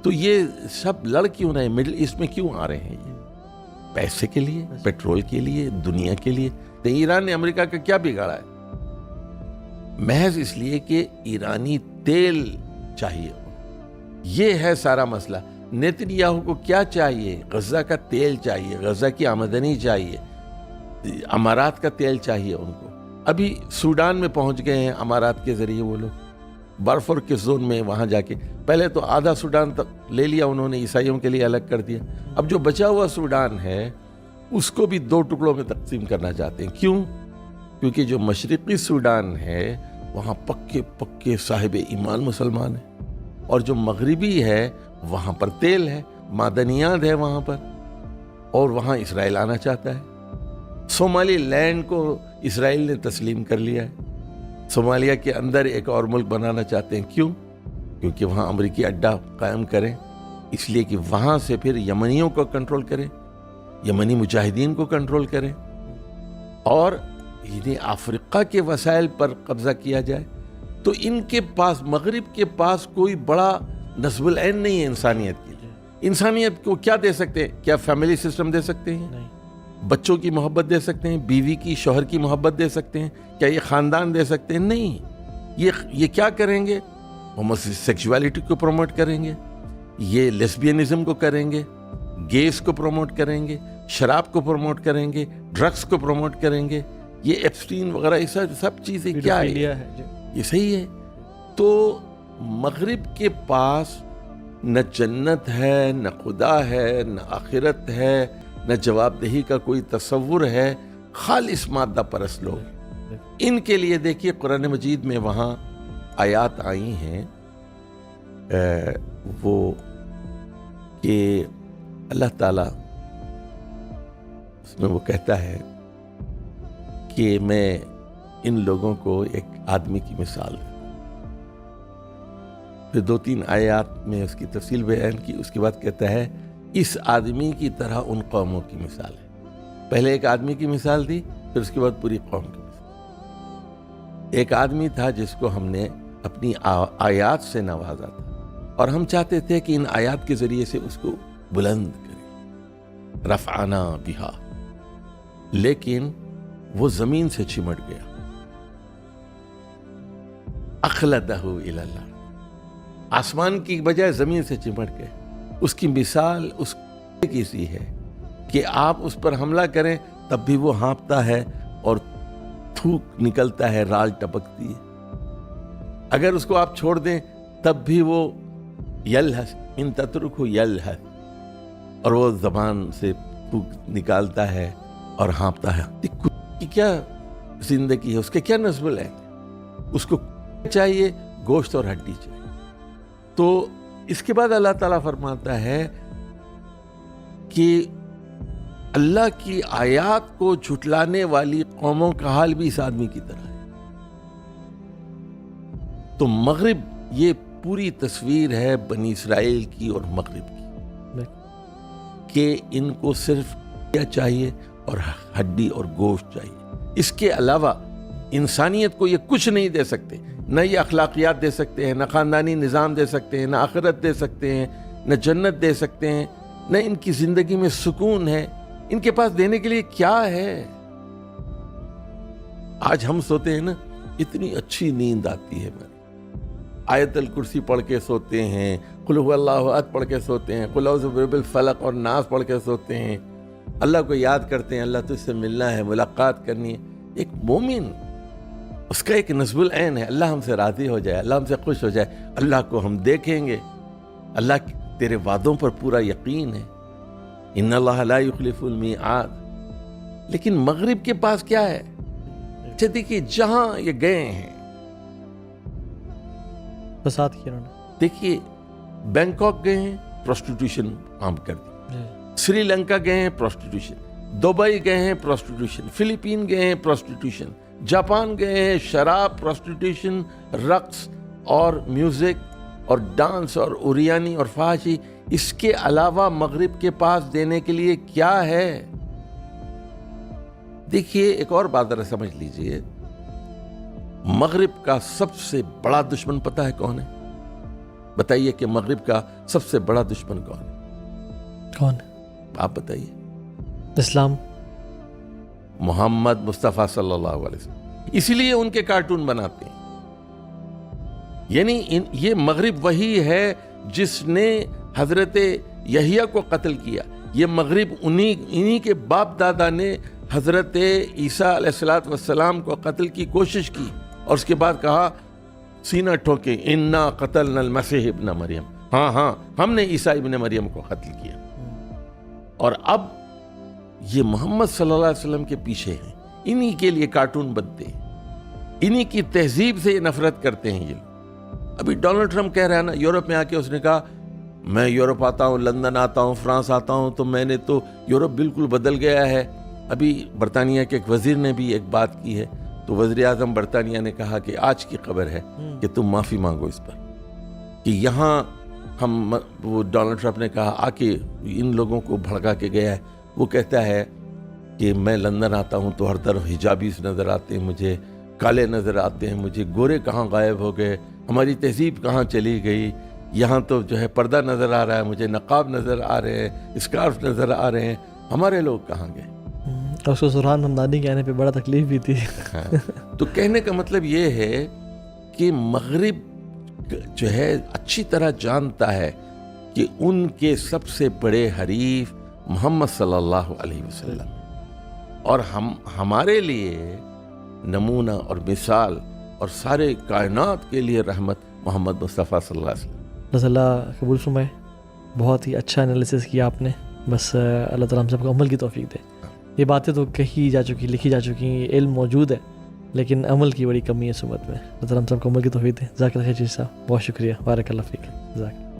تو یہ سب لڑ کیوں رہے ہیں؟ مڈل ایسٹ میں کیوں آ رہے ہیں؟ یہ پیسے کے لیے، پیٹرول کے لیے، دنیا کے لیے. تو ایران نے امریکہ کا کیا بگاڑا ہے؟ محض اس لیے کہ ایرانی تیل چاہیے. یہ ہے سارا مسئلہ. نیتنیاہو کو کیا چاہیے؟ غزہ کا تیل چاہیے، غزہ کی آمدنی چاہیے، امارات کا تیل چاہیے ان کو. ابھی سوڈان میں پہنچ گئے ہیں امارات کے ذریعے وہ لوگ، بارفور کے زون میں. وہاں جا کے پہلے تو آدھا سوڈان تک لے لیا انہوں نے، عیسائیوں کے لیے الگ کر دیا. اب جو بچا ہوا سوڈان ہے اس کو بھی 2 ٹکڑوں میں تقسیم کرنا چاہتے ہیں. کیوں؟ کیونکہ جو مشرقی سوڈان ہے وہاں پکے پکے صاحب ایمان مسلمان ہیں، اور جو مغربی ہے وہاں پر تیل ہے، معدنیات ہے وہاں پر، اور وہاں اسرائیل آنا چاہتا ہے. صومالی لینڈ کو اسرائیل نے تسلیم کر لیا ہے. صومالیہ کے اندر ایک اور ملک بنانا چاہتے ہیں. کیوں؟ کیونکہ وہاں امریکی اڈا قائم کریں، اس لیے کہ وہاں سے پھر یمنیوں کو کنٹرول کریں، یمنی مجاہدین کو کنٹرول کریں، اور انہیں افریقہ کے وسائل پر قبضہ کیا جائے. تو ان کے پاس، مغرب کے پاس کوئی بڑا نصب العین نہیں ہے انسانیت کے لیے. انسانیت کو کیا دے سکتے ہیں؟ کیا فیملی سسٹم دے سکتے ہیں؟ نہیں. بچوں کی محبت دے سکتے ہیں؟ بیوی کی، شوہر کی محبت دے سکتے ہیں؟ کیا یہ خاندان دے سکتے ہیں؟ نہیں. یہ کیا کریں گے؟ ہومو سیکشولیٹی کو پروموٹ کریں گے، یہ لیسبینزم کو کریں گے، گیز کو پروموٹ کریں گے، شراب کو پروموٹ کریں گے، ڈرگس کو پروموٹ کریں گے. یہ ایپسٹین وغیرہ یہ سب چیزیں کیا ہے؟ یہ صحیح ہے. تو مغرب کے پاس نہ جنت ہے، نہ خدا ہے، نہ آخرت ہے، نہ جواب دہی کا کوئی تصور ہے. خالص مادہ پرست لوگ. ان کے لیے دیکھیے قرآن مجید میں وہاں آیات آئی ہیں وہ کہ اللہ تعالیٰ اس میں وہ کہتا ہے کہ میں ان لوگوں کو ایک آدمی کی مثال ہے. پھر 2-3 آیات میں اس کی تفصیل بیان کی. اس کے بعد کہتا ہے اس آدمی کی طرح ان قوموں کی مثال ہے. پہلے ایک آدمی کی مثال دی، پھر اس کے بعد پوری قوم کی مثال. ایک آدمی تھا جس کو ہم نے اپنی آیات سے نوازا تھا، اور ہم چاہتے تھے کہ ان آیات کے ذریعے سے اس کو بلند کریں، رفعنا بہا. لیکن وہ زمین سے چمٹ گیا. اخلدہ الی اللہ، آسمان کی بجائے زمین سے چمٹ گئے. اس کی مثال اس کی سی ہے کہ آپ اس پر حملہ کریں تب بھی وہ ہانپتا ہے اور تھوک نکلتا ہے، رال ٹپکتی ہے. اگر اس کو آپ چھوڑ دیں تب بھی وہ یلہث، ان تترکہ یلہث، اور وہ زبان سے تھوک نکالتا ہے اور ہانپتا ہے. کی کیا زندگی ہے؟ اس کے کیا نسل ہے؟ اس کو چاہیے گوشت اور ہڈی چاہیے. تو اس کے بعد اللہ تعالیٰ فرماتا ہے کہ اللہ کی آیات کو جھٹلانے والی قوموں کا حال بھی اس آدمی کی طرح ہے. تو مغرب، یہ پوری تصویر ہے بنی اسرائیل کی اور مغرب کی، کہ ان کو صرف کیا چاہیے؟ اور ہڈی اور گوشت چاہیے. اس کے علاوہ انسانیت کو یہ کچھ نہیں دے سکتے. نہ یہ اخلاقیات دے سکتے ہیں، نہ خاندانی نظام دے سکتے ہیں، نہ آخرت دے سکتے ہیں، نہ جنت دے سکتے ہیں، نہ ان کی زندگی میں سکون ہے. ان کے پاس دینے کے لیے کیا ہے؟ آج ہم سوتے ہیں نا، اتنی اچھی نیند آتی ہے. آیت الکرسی پڑھ کے سوتے ہیں، قل هو اللہ احد پڑھ کے سوتے ہیں، قل اعوذ برب الفلق اور ناس پڑھ کے سوتے ہیں. اللہ کو یاد کرتے ہیں، اللہ تجھ سے ملنا ہے، ملاقات کرنی ہے. ایک مومن، اس کا ایک نصب العین ہے، اللہ ہم سے راضی ہو جائے، اللہ ہم سے خوش ہو جائے، اللہ کو ہم دیکھیں گے، اللہ تیرے وعدوں پر پورا یقین ہے. ان اللہ لا یخلف المیعاد. لیکن مغرب کے پاس کیا ہے؟ اچھا دیکھیے، جہاں یہ گئے ہیں فساد کیا انہوں نے. دیکھیے بینکاک گئے ہیں، پروسٹیٹیوشن عام کر دی. سری لنکا گئے ہیں، پروسٹیٹیوشن. دبئی گئے ہیں، پروسٹیٹیوشن. فلپین گئے ہیں، پروسٹیٹیوشن. جاپان گئے ہیں، شراب، پروسٹیٹیوشن، رقص اور میوزک اور ڈانس اور اوریانی اور فحاشی. اس کے علاوہ مغرب کے پاس دینے کے لیے کیا ہے؟ دیکھیے ایک اور بات ذرا سمجھ لیجئے مغرب کا سب سے بڑا دشمن پتہ ہے کون ہے؟ بتائیے کہ مغرب کا سب سے بڑا دشمن کون ہے؟ کون؟ آپ بتائیے۔ اسلام، محمد مصطفیٰ صلی اللہ علیہ وسلم۔ اسی لیے ان کے کارٹون بناتے ہیں۔ یعنی یہ مغرب وہی ہے جس نے حضرت یحییٰ کو قتل کیا۔ یہ مغرب انہی کے باپ دادا نے حضرت عیسیٰ علیہ السلام کو قتل کی کوشش کی اور اس کے بعد کہا سینہ ٹھوکے انا قتلنا المسیح ابن مریم، ہاں ہم نے عیسیٰ ابن مریم کو قتل کیا۔ اور اب یہ محمد صلی اللہ علیہ وسلم کے پیچھے ہیں، انہی کے لیے کارٹون بنتے ہیں، انہی کی تہذیب سے یہ نفرت کرتے ہیں یہ لوگ۔ ابھی ڈونلڈ ٹرمپ کہہ رہا ہے نا، یورپ میں آ کے اس نے کہا میں یورپ آتا ہوں، لندن آتا ہوں، فرانس آتا ہوں تو میں نے تو یورپ بالکل بدل گیا ہے۔ ابھی برطانیہ کے ایک وزیر نے بھی ایک بات کی ہے، تو وزیر اعظم برطانیہ نے کہا کہ آج کی خبر ہے کہ تم معافی مانگو اس پر، کہ یہاں ہم وہ ڈونلڈ ٹرمپ نے کہا آ کے ان لوگوں کو بھڑکا کے گیا ہے۔ وہ کہتا ہے کہ میں لندن آتا ہوں تو ہر طرف حجابیز نظر آتے ہیں، مجھے کالے نظر آتے ہیں، مجھے گورے کہاں غائب ہو گئے، ہماری تہذیب کہاں چلی گئی، یہاں تو جو ہے پردہ نظر آ رہا ہے، مجھے نقاب نظر آ رہے ہیں، اسکارف نظر آ رہے ہیں، ہمارے لوگ کہاں گئے۔ اور اس کو سبحان حمدانی کہنے پہ بڑا تکلیف بھی تھی۔ تو کہنے کا مطلب یہ ہے کہ مغرب جو ہے اچھی طرح جانتا ہے کہ ان کے سب سے بڑے حریف محمد صلی اللہ علیہ وسلم، اور ہمارے لیے نمونہ اور مثال اور سارے کائنات کے لیے رحمت محمد مصطفیٰ صلی اللہ علیہ وسلم۔ اللہ قبول فرمائے، بہت ہی اچھا انالیسس کیا آپ نے، بس اللہ تعالیٰ ہم سب کو عمل کی توفیق دے۔ یہ باتیں تو کہی جا چکی، لکھی جا چکی، علم موجود ہے لیکن عمل کی بڑی کمی ہے اس امت میں۔ اللہ تعالیٰ ہم سب کو عمل کی توفیق دے۔ جزاک اللہ خیر صاحب، بہت شکریہ، بارک اللہ فیک، جزاک۔